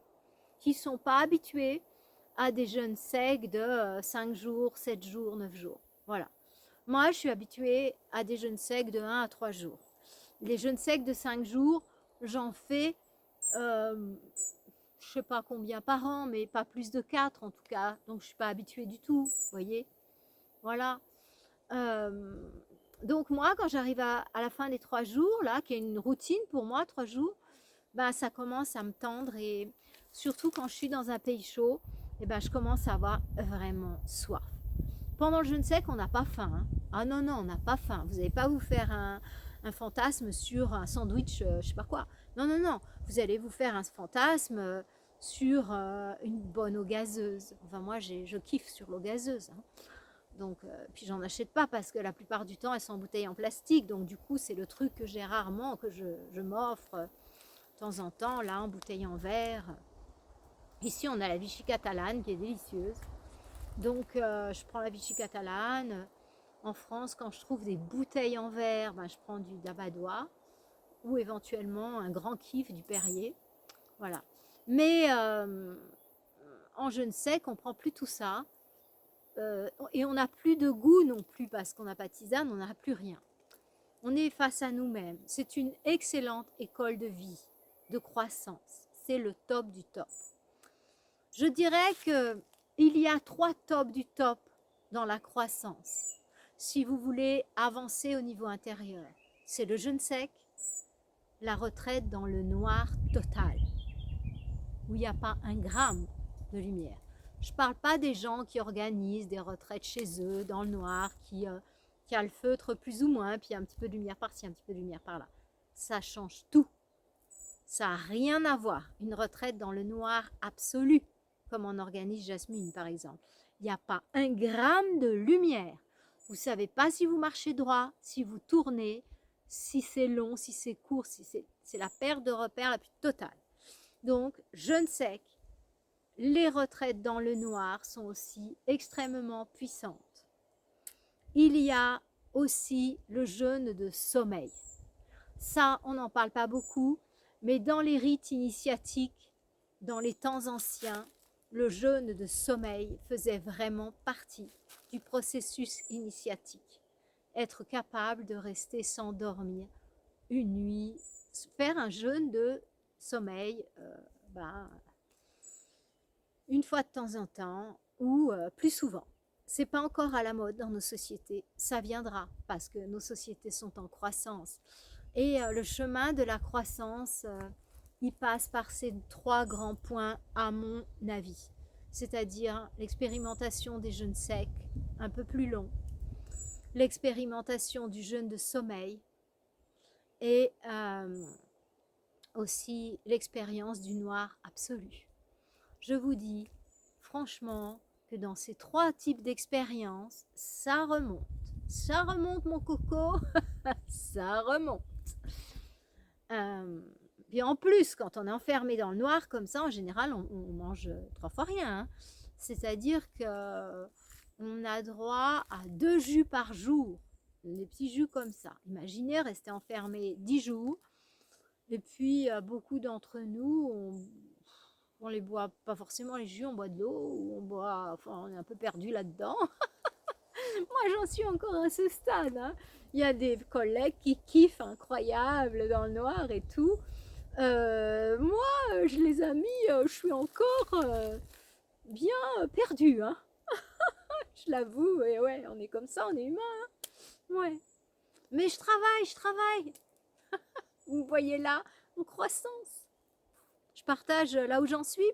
qui ne sont pas habitués à des jeûnes secs de 5 jours, 7 jours, 9 jours. Voilà. Moi, je suis habituée à des jeûnes secs de 1 à 3 jours. Les jeûnes secs de 5 jours, j'en fais, je ne sais pas combien par an, mais pas plus de 4 en tout cas. Donc, je ne suis pas habituée du tout, vous voyez. Voilà. Donc, moi, quand j'arrive à la fin des 3 jours, là, qui est une routine pour moi, 3 jours, ben, ça commence à me tendre et surtout quand je suis dans un pays chaud, et ben, je commence à avoir vraiment soif. Pendant le jeûne sec, on n'a pas faim. Hein. Ah non, non, on n'a pas faim. Vous n'allez pas vous faire un fantasme sur un sandwich, je sais pas quoi. Non, non, non. Vous allez vous faire un fantasme sur une bonne eau gazeuse. Enfin, moi, je kiffe sur l'eau gazeuse. Hein. Donc, puis j'en achète pas parce que la plupart du temps, elles sont en bouteille en plastique. Donc, du coup, c'est le truc que j'ai rarement, que je m'offre de temps en temps, là, en bouteille en verre. Ici, on a la Vichy catalane qui est délicieuse. Donc, je prends la Vichy catalane. En France, quand je trouve des bouteilles en verre, ben, je prends du Davadois ou éventuellement un grand kiff du Perrier. Voilà. Mais en jeûne sec, on prend plus tout ça. Et on n'a plus de goût non plus parce qu'on n'a pas de tisane, on n'a plus rien. On est face à nous-mêmes. C'est une excellente école de vie, de croissance. C'est le top du top. Je dirais qu'il y a 3 tops du top dans la croissance. Si vous voulez avancer au niveau intérieur, c'est le jeûne sec, la retraite dans le noir total, où il n'y a pas un gramme de lumière. Je ne parle pas des gens qui organisent des retraites chez eux, dans le noir, qui a le feutre plus ou moins, puis un petit peu de lumière par-ci, un petit peu de lumière par-là. Ça change tout. Ça n'a rien à voir. Une retraite dans le noir absolu, comme on organise Jasmine par exemple. Il n'y a pas un gramme de lumière. Vous ne savez pas si vous marchez droit, si vous tournez, si c'est long, si c'est court, si c'est la perte de repère la plus totale. Donc, jeûne sec, les retraites dans le noir sont aussi extrêmement puissantes. Il y a aussi le jeûne de sommeil. Ça, on n'en parle pas beaucoup, mais dans les rites initiatiques, dans les temps anciens, le jeûne de sommeil faisait vraiment partie du processus initiatique. Être capable de rester sans dormir une nuit, faire un jeûne de sommeil, une fois de temps en temps ou plus souvent. C'est pas encore à la mode dans nos sociétés, ça viendra parce que nos sociétés sont en croissance. Et le chemin de la croissance, il passe par ces 3 grands points à mon avis. C'est-à-dire l'expérimentation des jeûnes secs, un peu plus longs, l'expérimentation du jeûne de sommeil et aussi l'expérience du noir absolu. Je vous dis franchement que dans ces 3 types d'expériences, ça remonte. Ça remonte mon coco, ça remonte. Puis en plus, quand on est enfermé dans le noir comme ça, en général, on mange 3 fois rien. Hein. C'est-à-dire qu'on a droit à 2 jus par jour, des petits jus comme ça. Imaginez rester enfermé 10 jours. Et puis, beaucoup d'entre nous, on les boit pas forcément les jus, on boit de l'eau, ou on est un peu perdu là-dedans. Moi, j'en suis encore à ce stade. Hein. Il y a des collègues qui kiffent incroyable dans le noir et tout. Moi, je les ai mis, je suis encore bien perdue. Hein. Je l'avoue, et ouais, on est comme ça, on est humain. Hein. Ouais. Mais je travaille. Vous me voyez là, en croissance. Je partage là où j'en suis,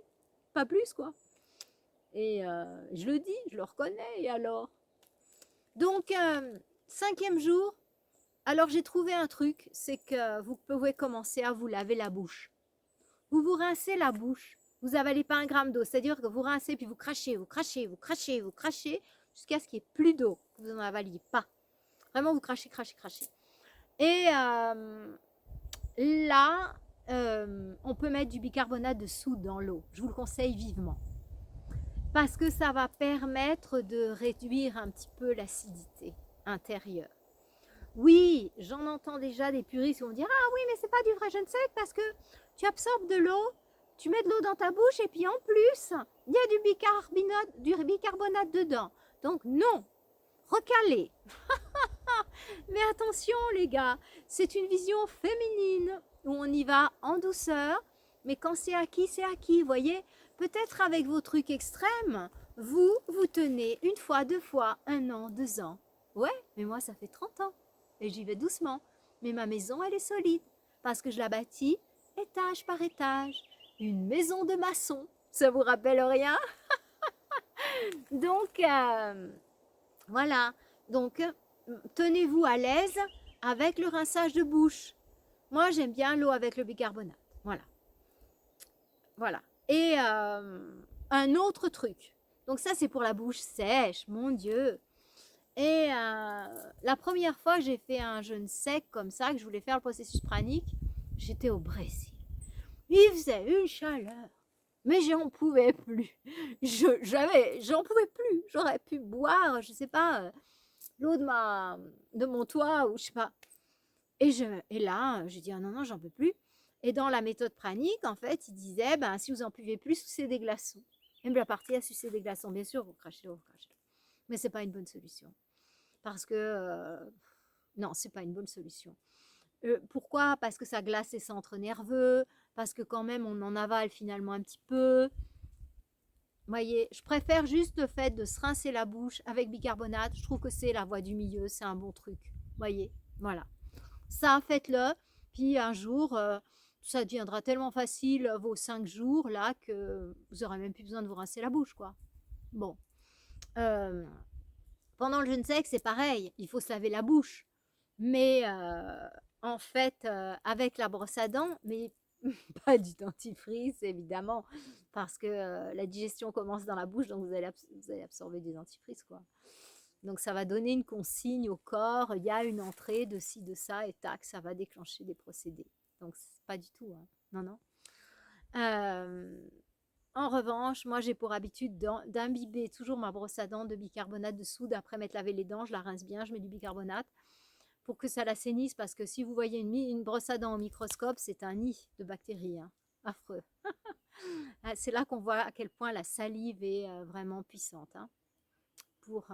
pas plus quoi. Et je le dis, je le reconnais, et alors? Donc, 5e jour, alors j'ai trouvé un truc, c'est que vous pouvez commencer à vous laver la bouche. Vous vous rincez la bouche, vous avalez pas un gramme d'eau, c'est-à-dire que vous rincez, puis vous crachez, jusqu'à ce qu'il n'y ait plus d'eau, que vous n'en avaliez pas. Vraiment, vous crachez. Et là, on peut mettre du bicarbonate de soude dans l'eau. Je vous le conseille vivement. Parce que ça va permettre de réduire un petit peu l'acidité intérieure. Oui, j'en entends déjà des puristes qui vont dire « Ah oui, mais c'est pas du vrai jeûne sec parce que tu absorbes de l'eau, tu mets de l'eau dans ta bouche et puis en plus, il y a du bicarbonate dedans. Donc non, recalez. » Mais attention les gars, c'est une vision féminine où on y va en douceur, mais quand c'est acquis, vous voyez. Peut-être avec vos trucs extrêmes, vous tenez 1 fois, 2 fois, 1 an, 2 ans. Ouais, mais moi ça fait 30 ans et j'y vais doucement. Mais ma maison, elle est solide parce que je la bâtis étage par étage. Une maison de maçon, ça vous rappelle rien? Donc, voilà. Donc, tenez-vous à l'aise avec le rinçage de bouche. Moi, j'aime bien l'eau avec le bicarbonate. Voilà. Et un autre truc. Donc ça, c'est pour la bouche sèche, mon Dieu. Et la première fois que j'ai fait un jeûne sec comme ça, que je voulais faire le processus pranique, j'étais au Brésil. Il faisait une chaleur, mais j'en pouvais plus. J'en pouvais plus. J'aurais pu boire, je sais pas, l'eau de mon toit ou je sais pas. Et là, j'ai dit ah non, non, j'en peux plus. Et dans la méthode pranique, en fait, il disait ben, si vous en pouvez plus, sucez des glaçons. Et me la partie à sucer des glaçons. Bien sûr, vous crachez l'eau, vous crachez l'eau. Mais c'est pas une bonne solution. Parce que non, c'est pas une bonne solution. Pourquoi? Parce que ça glace les centres nerveux, parce que quand même on en avale finalement un petit peu. Vous voyez, je préfère juste le fait de se rincer la bouche avec bicarbonate. Je trouve que c'est la voie du milieu, c'est un bon truc. Vous voyez, voilà. Ça, faites-le. Puis un jour, ça deviendra tellement facile, vos 5 jours, là, que vous n'aurez même plus besoin de vous rincer la bouche, quoi. Bon. Euh, Pendant le jeûne sec, c'est pareil. Il faut se laver la bouche. Mais en fait, avec la brosse à dents, mais pas du dentifrice, évidemment, parce que la digestion commence dans la bouche, donc vous allez absorber du dentifrice, quoi. Donc ça va donner une consigne au corps, il y a une entrée de ci, de ça, et tac, ça va déclencher des procédés. Donc c'est pas du tout, hein. Non, non. Euh, En revanche, moi j'ai pour habitude d'imbiber toujours ma brosse à dents de bicarbonate de soude. Après m'être lavé les dents, je la rince bien, je mets du bicarbonate pour que ça l'assainisse, parce que si vous voyez une brosse à dents au microscope, c'est un nid de bactéries, hein. Affreux. C'est là qu'on voit à quel point la salive est vraiment puissante, hein, pour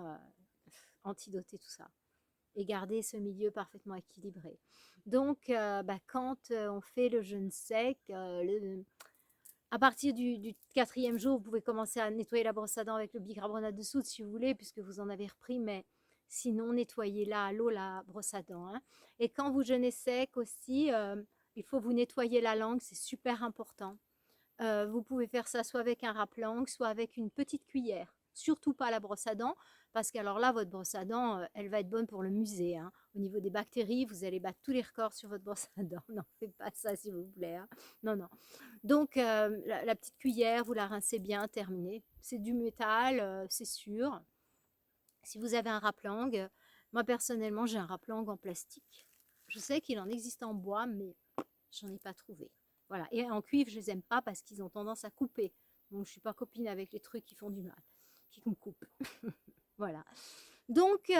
antidoter tout ça et garder ce milieu parfaitement équilibré. Donc, quand on fait le jeûne sec, à partir du 4e jour, vous pouvez commencer à nettoyer la brosse à dents avec le bicarbonate de soude si vous voulez, puisque vous en avez repris, mais sinon, nettoyez-la à l'eau, la brosse à dents, hein. Et quand vous jeûnez sec aussi, il faut vous nettoyer la langue, c'est super important. Vous pouvez faire ça soit avec un râpe-langue, soit avec une petite cuillère. Surtout pas la brosse à dents, parce qu'alors là, votre brosse à dents, elle va être bonne pour le musée, hein. Au niveau des bactéries, vous allez battre tous les records sur votre brosse à dents. Non, faites pas ça, s'il vous plaît, hein. Non, non. Donc, la petite cuillère, vous la rincez bien, terminé. C'est du métal, c'est sûr. Si vous avez un râpe-langue, moi personnellement, j'ai un râpe-langue en plastique. Je sais qu'il en existe en bois, mais j'en ai pas trouvé. Voilà. Et en cuivre, je les aime pas parce qu'ils ont tendance à couper. Donc, je suis pas copine avec les trucs qui font du mal, qui me coupent. Voilà. Donc,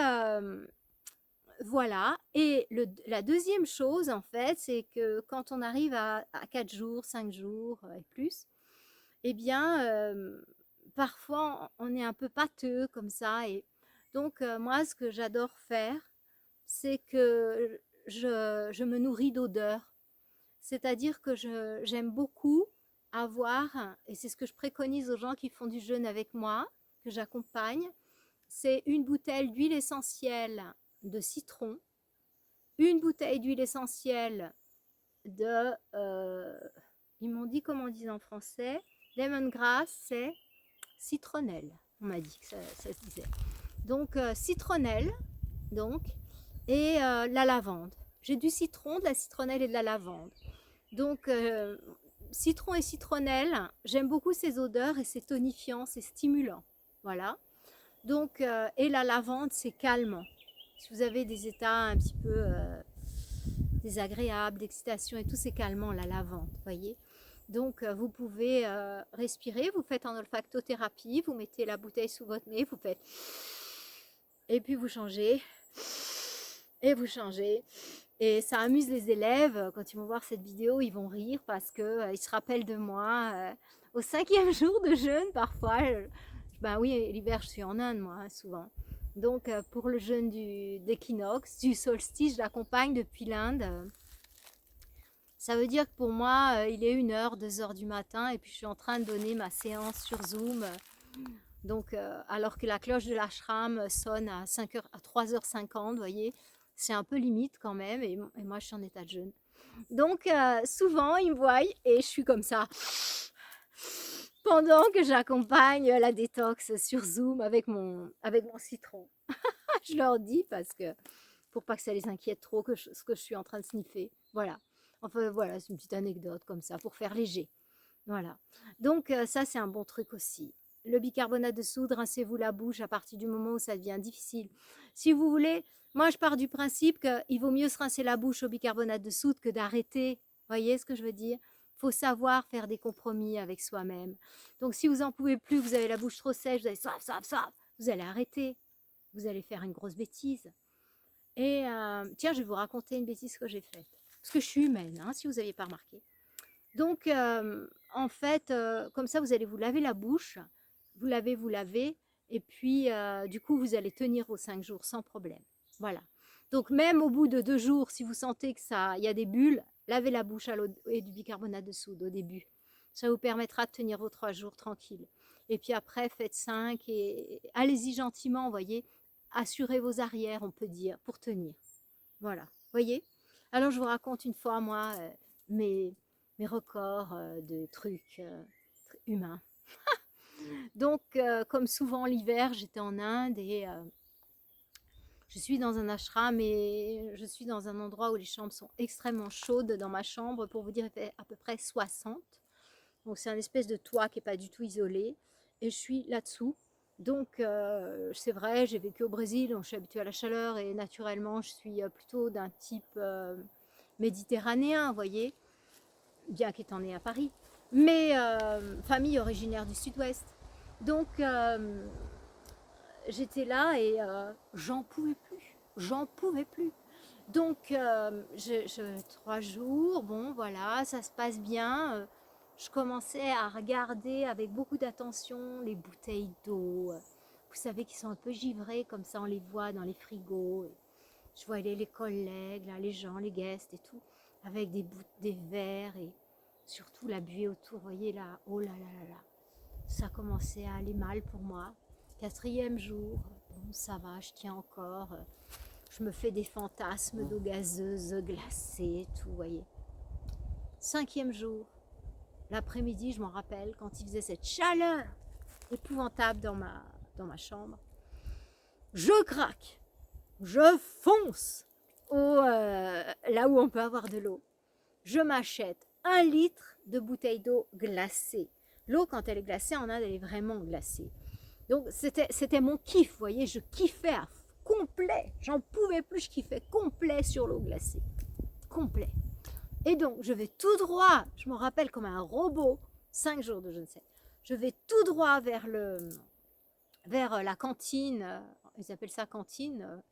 voilà. Et la deuxième chose, en fait, c'est que quand on arrive à 4 jours, 5 jours et plus, eh bien, parfois, on est un peu pâteux comme ça. Et donc, moi, ce que j'adore faire, c'est que je me nourris d'odeurs. C'est-à-dire que j'aime beaucoup avoir, et c'est ce que je préconise aux gens qui font du jeûne avec moi, que j'accompagne, c'est une bouteille d'huile essentielle de citron, une bouteille d'huile essentielle de, ils m'ont dit comment on dit en français, lemongrass, c'est citronnelle. On m'a dit que ça se disait. Donc citronnelle, donc, et la lavande. J'ai du citron, de la citronnelle et de la lavande. Donc citron et citronnelle, j'aime beaucoup ces odeurs et c'est tonifiant, c'est stimulant. Voilà. Donc, et la lavande, c'est calmant. Si vous avez des états un petit peu désagréables, d'excitation et tout, c'est calmant la lavande, voyez. Donc, vous pouvez respirer, vous faites en olfactothérapie, vous mettez la bouteille sous votre nez, vous faites... Et puis vous changez, et vous changez. Et ça amuse les élèves, quand ils vont voir cette vidéo, ils vont rire parce qu'ils se rappellent de moi. Au 5e jour de jeûne, parfois, ben oui, l'hiver, je suis en Inde, moi, hein, souvent. Donc, pour le jeûne d'équinoxe, du solstice, je l'accompagne depuis l'Inde. Ça veut dire que pour moi, il est 1h, 2h du matin, et puis je suis en train de donner ma séance sur Zoom. Donc, alors que la cloche de l'ashram sonne à 5h, à 3h50, vous voyez, c'est un peu limite quand même, et moi, je suis en état de jeûne. Donc, souvent, ils me voient, et je suis comme ça, pendant que j'accompagne la détox sur Zoom avec mon citron. Je leur dis parce que pour pas que ça les inquiète trop ce que je suis en train de sniffer. Voilà. Enfin voilà, c'est une petite anecdote comme ça pour faire léger. Voilà. Donc ça, c'est un bon truc aussi. Le bicarbonate de soude, rincez-vous la bouche à partir du moment où ça devient difficile. Si vous voulez, moi, je pars du principe qu'il vaut mieux se rincer la bouche au bicarbonate de soude que d'arrêter. Voyez ce que je veux dire? Il faut savoir faire des compromis avec soi-même. Donc, si vous n'en pouvez plus, vous avez la bouche trop sèche, vous allez soif, vous allez arrêter. Vous allez faire une grosse bêtise. Et tiens, je vais vous raconter une bêtise que j'ai faite. Parce que je suis humaine, hein, si vous n'aviez pas remarqué. Donc, en fait, comme ça, vous allez vous laver la bouche. Vous lavez. Et puis, du coup, vous allez tenir aux 5 jours sans problème. Voilà. Donc, même au bout de 2 jours, si vous sentez que ça, il y a des bulles, lavez la bouche à l'eau et du bicarbonate de soude au début. Ça vous permettra de tenir vos 3 jours tranquille. Et puis après, faites 5 et allez-y gentiment, vous voyez. Assurez vos arrières, on peut dire, pour tenir. Voilà. Voyez? Alors, je vous raconte une fois, moi, mes records de trucs humains. Donc, comme souvent l'hiver, j'étais en Inde et je suis dans un ashram et je suis dans un endroit où les chambres sont extrêmement chaudes. Dans ma chambre, pour vous dire, il fait à peu près 60. Donc, c'est un espèce de toit qui n'est pas du tout isolé. Et je suis là-dessous. Donc, c'est vrai, j'ai vécu au Brésil, donc je suis habituée à la chaleur et naturellement, je suis plutôt d'un type méditerranéen, vous voyez, bien qu'étant née à Paris, mais famille originaire du sud-ouest. Donc, j'étais là et j'en pouvais plus. J'en pouvais plus. Donc, 3 jours, bon, voilà, ça se passe bien. Je commençais à regarder avec beaucoup d'attention les bouteilles d'eau. Vous savez, qui sont un peu givrées, comme ça, on les voit dans les frigos. Et je voyais les collègues, là, les gens, les guests et tout, avec des verres et surtout la buée autour. Vous voyez là, oh là là là là. Ça commençait à aller mal pour moi. 4e jour, bon, ça va, je tiens encore. Je me fais des fantasmes d'eau gazeuse, glacée, tout, vous voyez. 5e jour, l'après-midi, je m'en rappelle, quand il faisait cette chaleur épouvantable dans ma chambre, je craque, je fonce là où on peut avoir de l'eau. Je m'achète 1 litre de bouteille d'eau glacée. L'eau, quand elle est glacée, en Inde, elle est vraiment glacée. Donc, c'était mon kiff, vous voyez, je kiffais à complet. J'en pouvais plus, je kiffais complet sur l'eau glacée. Complet. Et donc, je vais tout droit, je me rappelle comme un robot, 5 jours de je ne sais. Je vais tout droit vers la cantine, ils appellent ça cantine,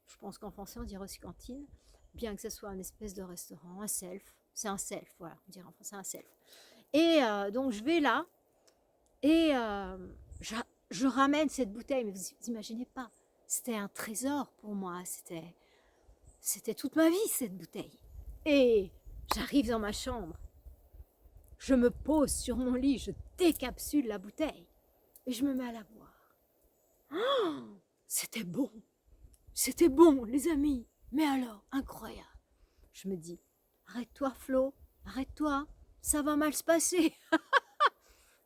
je pense qu'en français on dirait aussi cantine, bien que ce soit un espèce de restaurant, un self, c'est un self, voilà, on dirait en français un self. Et donc je vais là, et je ramène cette bouteille, mais vous imaginez pas, c'était un trésor pour moi, c'était toute ma vie cette bouteille. Et j'arrive dans ma chambre, je me pose sur mon lit, je décapsule la bouteille et je me mets à la boire. Oh, c'était bon les amis, mais alors incroyable. Je me dis, arrête-toi Flo, arrête-toi, ça va mal se passer.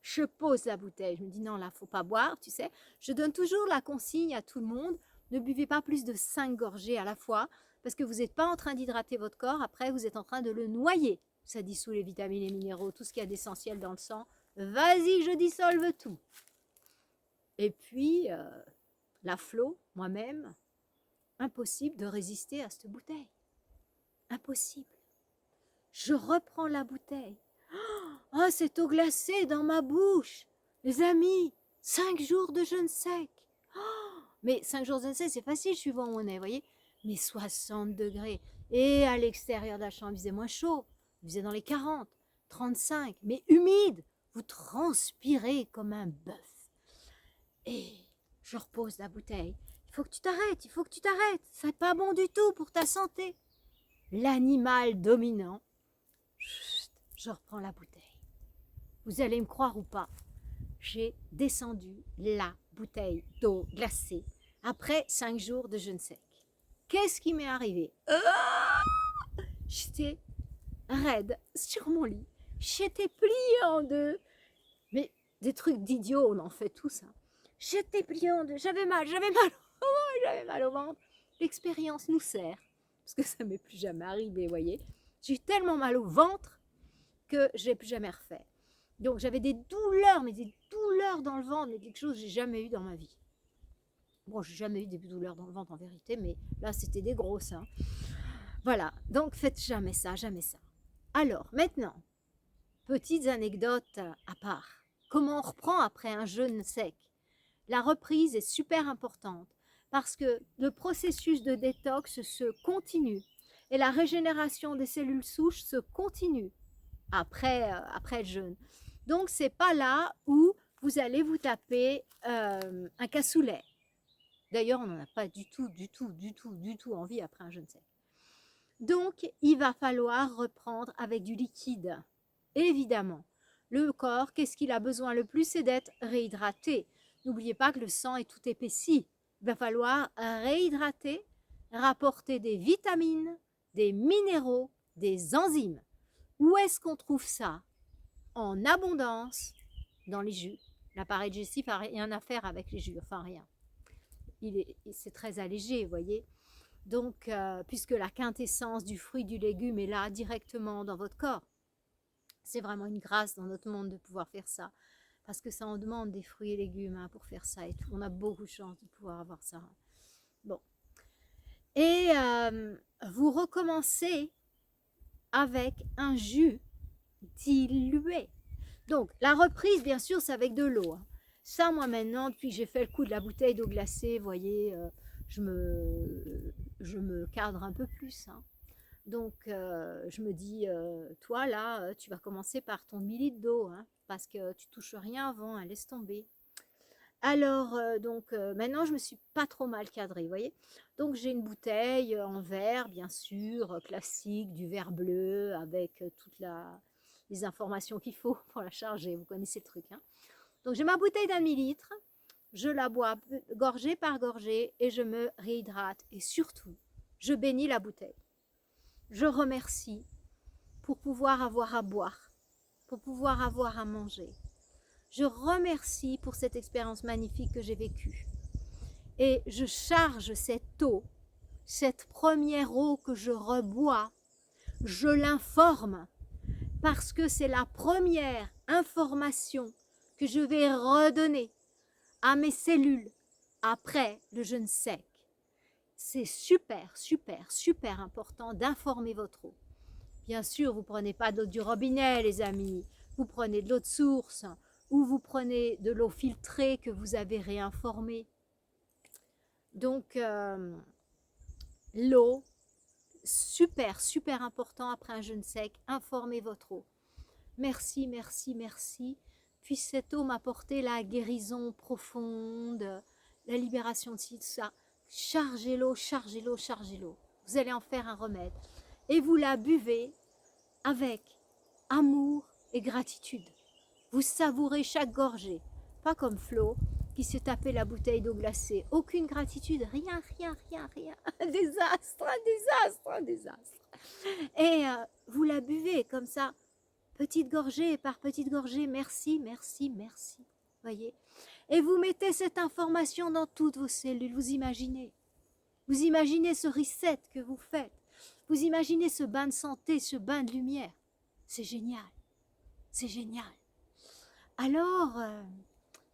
Je pose la bouteille, je me dis non là faut pas boire, tu sais. Je donne toujours la consigne à tout le monde, ne buvez pas plus de 5 gorgées à la fois, parce que vous n'êtes pas en train d'hydrater votre corps, après vous êtes en train de le noyer. Ça dissout les vitamines et minéraux, tout ce qu'il y a d'essentiel dans le sang. Vas-y, je dissolve tout. Et puis, la Flo, moi-même, impossible de résister à cette bouteille. Impossible. Je reprends la bouteille. Oh, cette eau glacée dans ma bouche. Les amis, 5 jours de jeûne sec. Oh, mais 5 jours de jeûne sec, c'est facile suivant où on est, vous voyez. Mais 60 degrés. Et à l'extérieur de la chambre, il faisait moins chaud. Il faisait dans les 40, 35, mais humide. Vous transpirez comme un bœuf. Et je repose la bouteille. Il faut que tu t'arrêtes. C'est pas bon du tout pour ta santé. L'animal dominant. Chut, je reprends la bouteille. Vous allez me croire ou pas, j'ai descendu la bouteille d'eau glacée après 5 jours de jeûne sec. Qu'est-ce qui m'est arrivé? J'étais raide sur mon lit. J'étais pliée en deux. Mais des trucs d'idiots, on en fait tous. Hein. J'étais pliée en deux. J'avais mal au ventre. L'expérience nous sert. Parce que ça ne m'est plus jamais arrivé, vous voyez. J'ai eu tellement mal au ventre que je n'ai plus jamais refait. Donc j'avais des douleurs, mais des douleurs dans le ventre, mais quelque chose que j'ai jamais eu dans ma vie. Bon, j'ai jamais eu des douleurs dans le ventre en vérité, mais là c'était des grosses. Hein. Voilà, donc faites jamais ça, jamais ça. Alors maintenant, petites anecdotes à part. Comment on reprend après un jeûne sec? La reprise est super importante parce que le processus de détox se continue et la régénération des cellules souches se continue après le jeûne. Donc, c'est pas là où vous allez vous taper un cassoulet. D'ailleurs, on n'en a pas du tout envie après un jeûne sec. Donc, il va falloir reprendre avec du liquide. Évidemment, le corps, qu'est-ce qu'il a besoin le plus? C'est d'être réhydraté. N'oubliez pas que le sang est tout épaissi. Il va falloir réhydrater, rapporter des vitamines, des minéraux, des enzymes. Où est-ce qu'on trouve ça? En abondance dans les jus. L'appareil digestif n'a rien à faire avec les jus, enfin rien. C'est très allégé, vous voyez. Donc, puisque la quintessence du fruit, du légume est là directement dans votre corps. C'est vraiment une grâce dans notre monde de pouvoir faire ça. Parce que ça en demande des fruits et légumes hein, pour faire ça et tout. On a beaucoup de chance de pouvoir avoir ça. Bon. Et vous recommencez avec un jus dilué. Donc, la reprise, bien sûr, c'est avec de l'eau. Hein. Ça, moi, maintenant, depuis que j'ai fait le coup de la bouteille d'eau glacée, vous voyez, je me cadre un peu plus. Hein. Donc, je me dis, toi, là, tu vas commencer par ton demi-litre d'eau, hein, parce que tu touches rien avant, hein, laisse tomber. Alors, maintenant, je me suis pas trop mal cadrée, vous voyez. Donc, j'ai une bouteille en verre, bien sûr, classique, du verre bleu, avec toutes les informations qu'il faut pour la charger. Vous connaissez le truc. Hein. Donc, j'ai ma bouteille d'un demi-litre. Je la bois gorgée par gorgée et je me réhydrate. Et surtout, je bénis la bouteille. Je remercie pour pouvoir avoir à boire, pour pouvoir avoir à manger. Je remercie pour cette expérience magnifique que j'ai vécue. Et je charge cette eau, cette première eau que je rebois, je l'informe parce que c'est la première information que je vais redonner à mes cellules après le jeûne sec. C'est super, super, super important d'informer votre eau. Bien sûr, vous ne prenez pas de l'eau du robinet, les amis. Vous prenez de l'eau de source ou vous prenez de l'eau filtrée que vous avez réinformée. Donc, l'eau, super, super important après un jeûne sec. Informez votre eau. Merci, merci, merci. Puisse cette eau m'apporter la guérison profonde, la libération de tout ça. Chargez l'eau, chargez l'eau, chargez l'eau. Vous allez en faire un remède. Et vous la buvez avec amour et gratitude. Vous savourez chaque gorgée. Pas comme Flo qui s'est tapé la bouteille d'eau glacée. Aucune gratitude, rien, rien, rien, rien. Un désastre, un désastre, un désastre. Et vous la buvez comme ça, petite gorgée par petite gorgée. Merci, merci, merci. Voyez. Et vous mettez cette information dans toutes vos cellules. Vous imaginez. Vous imaginez ce reset que vous faites. Vous imaginez ce bain de santé, ce bain de lumière. C'est génial. C'est génial. Alors,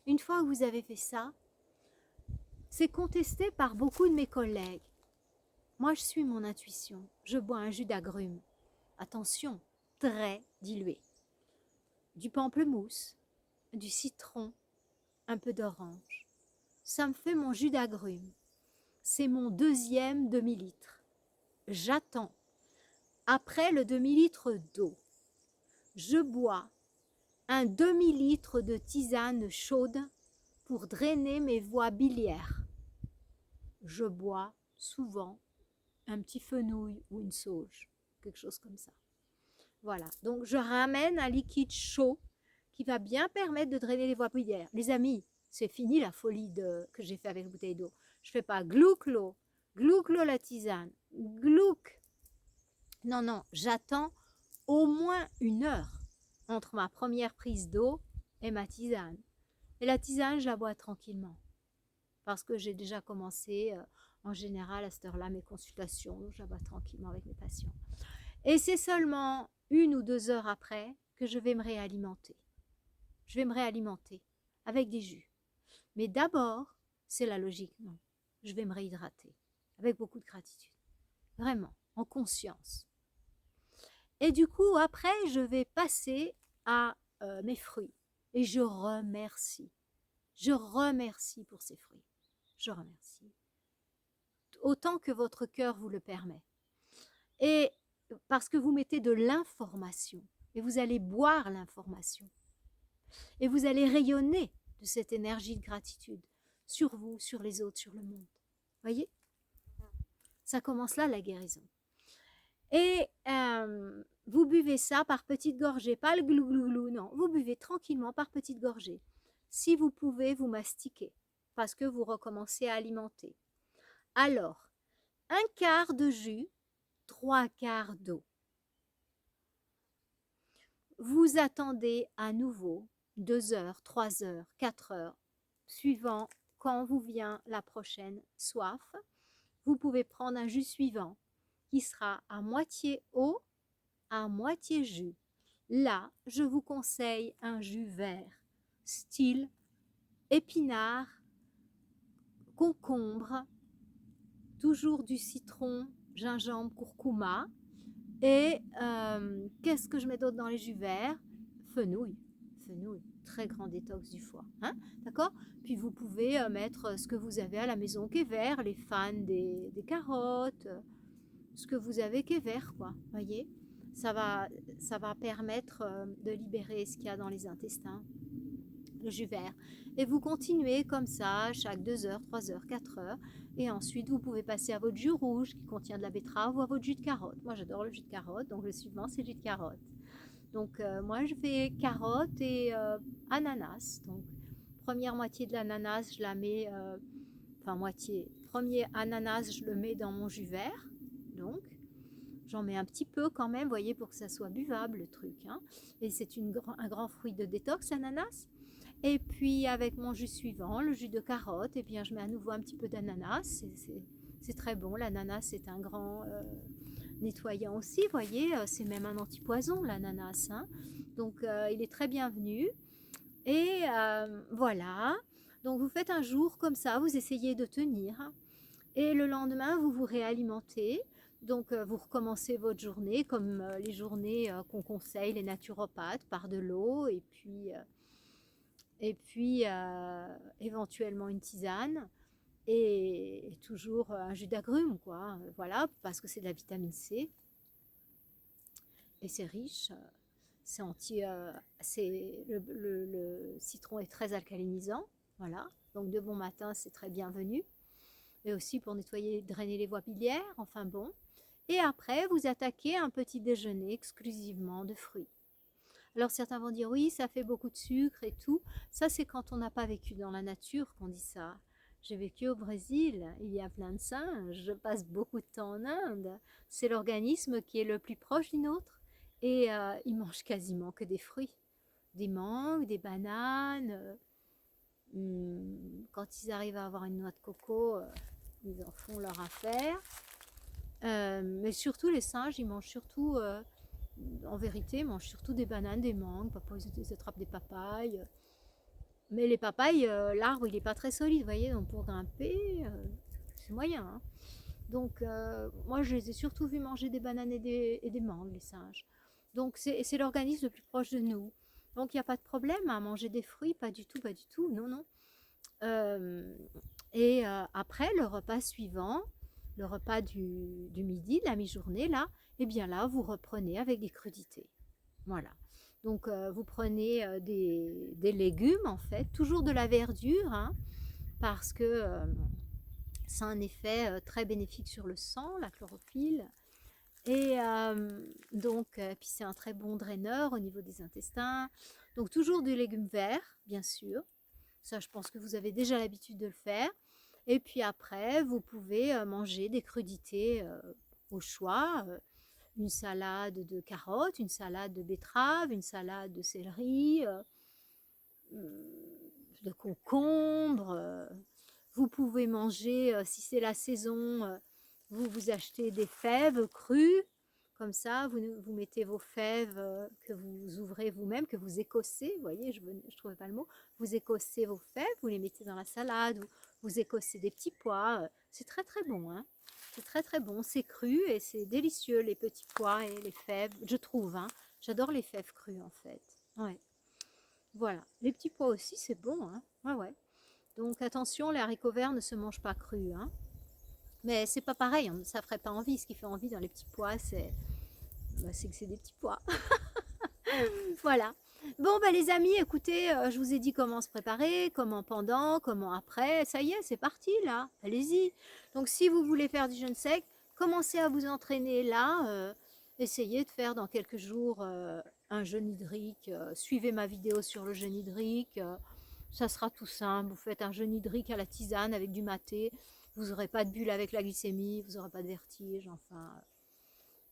une fois que vous avez fait ça, c'est contesté par beaucoup de mes collègues. Moi, je suis mon intuition. Je bois un jus d'agrumes. Attention, très dilué. Du pamplemousse, du citron, un peu d'orange. Ça me fait mon jus d'agrumes. C'est mon deuxième demi-litre. J'attends. Après le demi-litre d'eau, je bois un demi-litre de tisane chaude pour drainer mes voies biliaires. Je bois souvent un petit fenouil ou une sauge, quelque chose comme ça. Voilà, donc je ramène un liquide chaud qui va bien permettre de drainer les voies biliaires. Les amis, c'est fini la folie que j'ai fait avec la bouteille d'eau. Je ne fais pas glouc-l'eau la tisane, glouc. Non, non, j'attends au moins 1 heure entre ma première prise d'eau et ma tisane. Et la tisane, je la bois tranquillement. Parce que j'ai déjà commencé, en général, à cette heure-là, mes consultations. Donc, je la bois tranquillement avec mes patients. Et c'est seulement 1 ou 2 heures après que je vais me réalimenter. je vais me réalimenter avec des jus. Mais d'abord, c'est la logique, non, je vais me réhydrater avec beaucoup de gratitude, vraiment, en conscience. Et du coup, après, je vais passer à mes fruits. Et je remercie. Je remercie pour ces fruits. Je remercie. Autant que votre cœur vous le permet. Et parce que vous mettez de l'information. Et vous allez boire l'information. Et vous allez rayonner de cette énergie de gratitude sur vous, sur les autres, sur le monde. Voyez? Ça commence là, la guérison. Et vous buvez ça par petites gorgées, pas le glou-glou-glou, non. Vous buvez tranquillement par petites gorgées. Si vous pouvez, vous mastiquez, parce que vous recommencez à alimenter. Alors, 1/4 de jus, 3/4 d'eau. Vous attendez à nouveau 2 heures, 3 heures, 4 heures, suivant quand vous vient la prochaine soif. Vous pouvez prendre un jus suivant qui sera à moitié eau, à moitié jus. Là, je vous conseille un jus vert, style épinard, concombre, toujours du citron, gingembre, curcuma. Et qu'est-ce que je mets d'autre dans les jus verts? Fenouil, fenouil, très grand détox du foie. Hein, d'accord? Puis vous pouvez mettre ce que vous avez à la maison qui est vert, les fans des carottes, ce que vous avez qui est vert, quoi. Voyez? Ça va permettre de libérer ce qu'il y a dans les intestins, le jus vert. Et vous continuez comme ça, chaque 2 heures, 3 heures, 4 heures. Et ensuite, vous pouvez passer à votre jus rouge qui contient de la betterave ou à votre jus de carotte. Moi, j'adore le jus de carotte, donc le suivant, c'est le jus de carotte. Donc, moi, je fais carotte et ananas. Donc, première moitié de l'ananas, je la mets, enfin, moitié. Premier ananas, je le mets dans mon jus vert. Donc, j'en mets un petit peu quand même, voyez, pour que ça soit buvable, le truc. Hein. Et c'est un grand fruit de détox, l'ananas. Et puis avec mon jus suivant, le jus de carotte, et bien je mets à nouveau un petit peu d'ananas. C'est très bon. L'ananas, c'est un grand nettoyant aussi, voyez. C'est même un antipoison, l'ananas. Hein. Donc il est très bienvenu. Et voilà. Donc vous faites un jour comme ça, vous essayez de tenir. Et le lendemain, vous vous réalimentez. Donc vous recommencez votre journée comme les journées qu'on conseille, les naturopathes, par de l'eau et puis éventuellement une tisane et toujours un jus d'agrumes, quoi. Voilà, parce que c'est de la vitamine C et c'est riche. Le citron est très alcalinisant, voilà. Donc de bon matin, c'est très bienvenu. Et aussi pour nettoyer, drainer les voies biliaires, enfin bon. Et après, vous attaquez un petit déjeuner exclusivement de fruits. Alors certains vont dire oui, ça fait beaucoup de sucre et tout. Ça, c'est quand on n'a pas vécu dans la nature qu'on dit ça. J'ai vécu au Brésil, il y a plein de singes, je passe beaucoup de temps en Inde. C'est l'organisme qui est le plus proche du nôtre et ils mangent quasiment que des fruits. Des mangues, des bananes. Quand ils arrivent à avoir une noix de coco, ils en font leur affaire. Mais surtout les singes, ils mangent surtout... en vérité, ils mangent surtout des bananes, des mangues, parfois ils attrapent des papayes. Mais les papayes, l'arbre, il n'est pas très solide, vous voyez, donc pour grimper, c'est moyen. Hein. Donc, moi, je les ai surtout vus manger des bananes et des mangues, les singes. Donc, c'est l'organisme le plus proche de nous. Donc, il n'y a pas de problème à manger des fruits, pas du tout, non, non. Et après, le repas suivant, le repas du midi, de la mi-journée, là, et bien là, vous reprenez avec des crudités. Voilà. Donc, vous prenez des légumes, en fait, toujours de la verdure, hein, parce que ça a un effet très bénéfique sur le sang, la chlorophylle. Et donc, puis c'est un très bon draineur au niveau des intestins. Donc, toujours du légume vert, bien sûr. Ça, je pense que vous avez déjà l'habitude de le faire. Et puis après, vous pouvez manger des crudités au choix. Une salade de carottes, une salade de betterave, une salade de céleri, de concombre. Vous pouvez manger, si c'est la saison, vous achetez des fèves crues, Comme ça, vous mettez vos fèves que vous ouvrez vous-même, que vous écossez, vous voyez, je ne trouvais pas le mot, vous écossez vos fèves, vous les mettez dans la salade, ou vous écossez des petits pois, c'est très très bon, hein. C'est très très bon, c'est cru et c'est délicieux les petits pois et les fèves, je trouve, hein. J'adore les fèves crues en fait, ouais. Voilà, les petits pois aussi c'est bon, hein. Ouais ouais. Donc attention, les haricots verts ne se mangent pas crus, hein. Mais c'est pas pareil, hein, ça ferait pas envie. Ce qui fait envie dans les petits pois, c'est que c'est des petits pois. Voilà. Bon, bah, les amis, écoutez, je vous ai dit comment se préparer, comment pendant, comment après. Ça y est, c'est parti là. Allez-y. Donc, si vous voulez faire du jeûne sec, commencez à vous entraîner là. Essayez de faire dans quelques jours un jeûne hydrique. Suivez ma vidéo sur le jeûne hydrique. Ça sera tout simple. Vous faites un jeûne hydrique à la tisane avec du maté. Vous n'aurez pas de bulle avec la glycémie. Vous n'aurez pas de vertige. Enfin,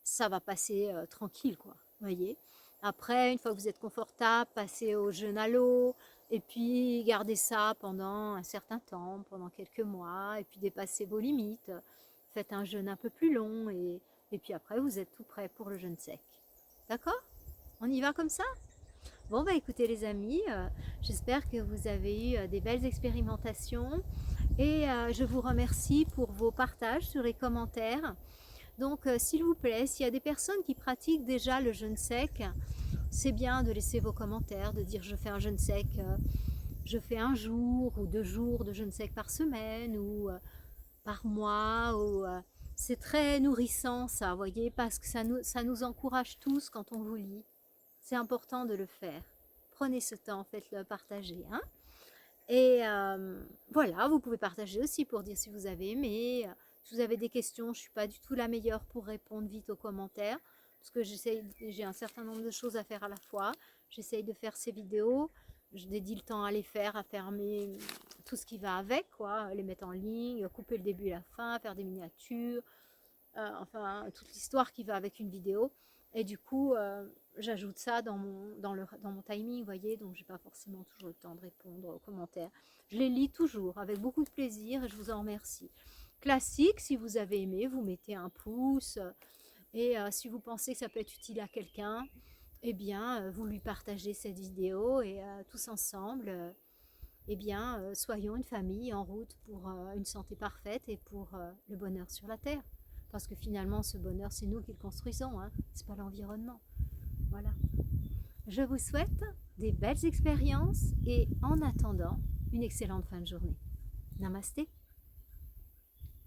ça va passer tranquille, quoi. Voyez. Après, une fois que vous êtes confortable, passez au jeûne à l'eau et puis gardez ça pendant un certain temps, pendant quelques mois, et puis dépassez vos limites. Faites un jeûne un peu plus long et puis après, vous êtes tout prêt pour le jeûne sec. D'accord? On y va comme ça? Bon, bah écoutez les amis, j'espère que vous avez eu des belles expérimentations et je vous remercie pour vos partages sur les commentaires. Donc, s'il vous plaît, s'il y a des personnes qui pratiquent déjà le jeûne sec, c'est bien de laisser vos commentaires, de dire je fais un jeûne sec, je fais 1 jour ou 2 jours de jeûne sec par semaine ou par mois. C'est très nourrissant ça, vous voyez, parce que ça nous encourage tous quand on vous lit. C'est important de le faire. Prenez ce temps, faites-le, partagez. Hein. Et voilà, vous pouvez partager aussi pour dire si vous avez aimé. Si vous avez des questions, je ne suis pas du tout la meilleure pour répondre vite aux commentaires, parce que j'ai un certain nombre de choses à faire à la fois. J'essaye de faire ces vidéos, je dédie le temps à les faire, à faire tout ce qui va avec, quoi, les mettre en ligne, couper le début et la fin, faire des miniatures, enfin toute l'histoire qui va avec une vidéo. Et du coup, j'ajoute ça dans mon timing, vous voyez, donc je n'ai pas forcément toujours le temps de répondre aux commentaires. Je les lis toujours avec beaucoup de plaisir et je vous en remercie. Classique, si vous avez aimé, vous mettez un pouce. Et si vous pensez que ça peut être utile à quelqu'un, eh bien, vous lui partagez cette vidéo et tous ensemble, eh bien, soyons une famille en route pour une santé parfaite et pour le bonheur sur la Terre. Parce que finalement, ce bonheur, c'est nous qui le construisons, hein, c'est pas l'environnement. Voilà. Je vous souhaite des belles expériences et en attendant, une excellente fin de journée. Namasté.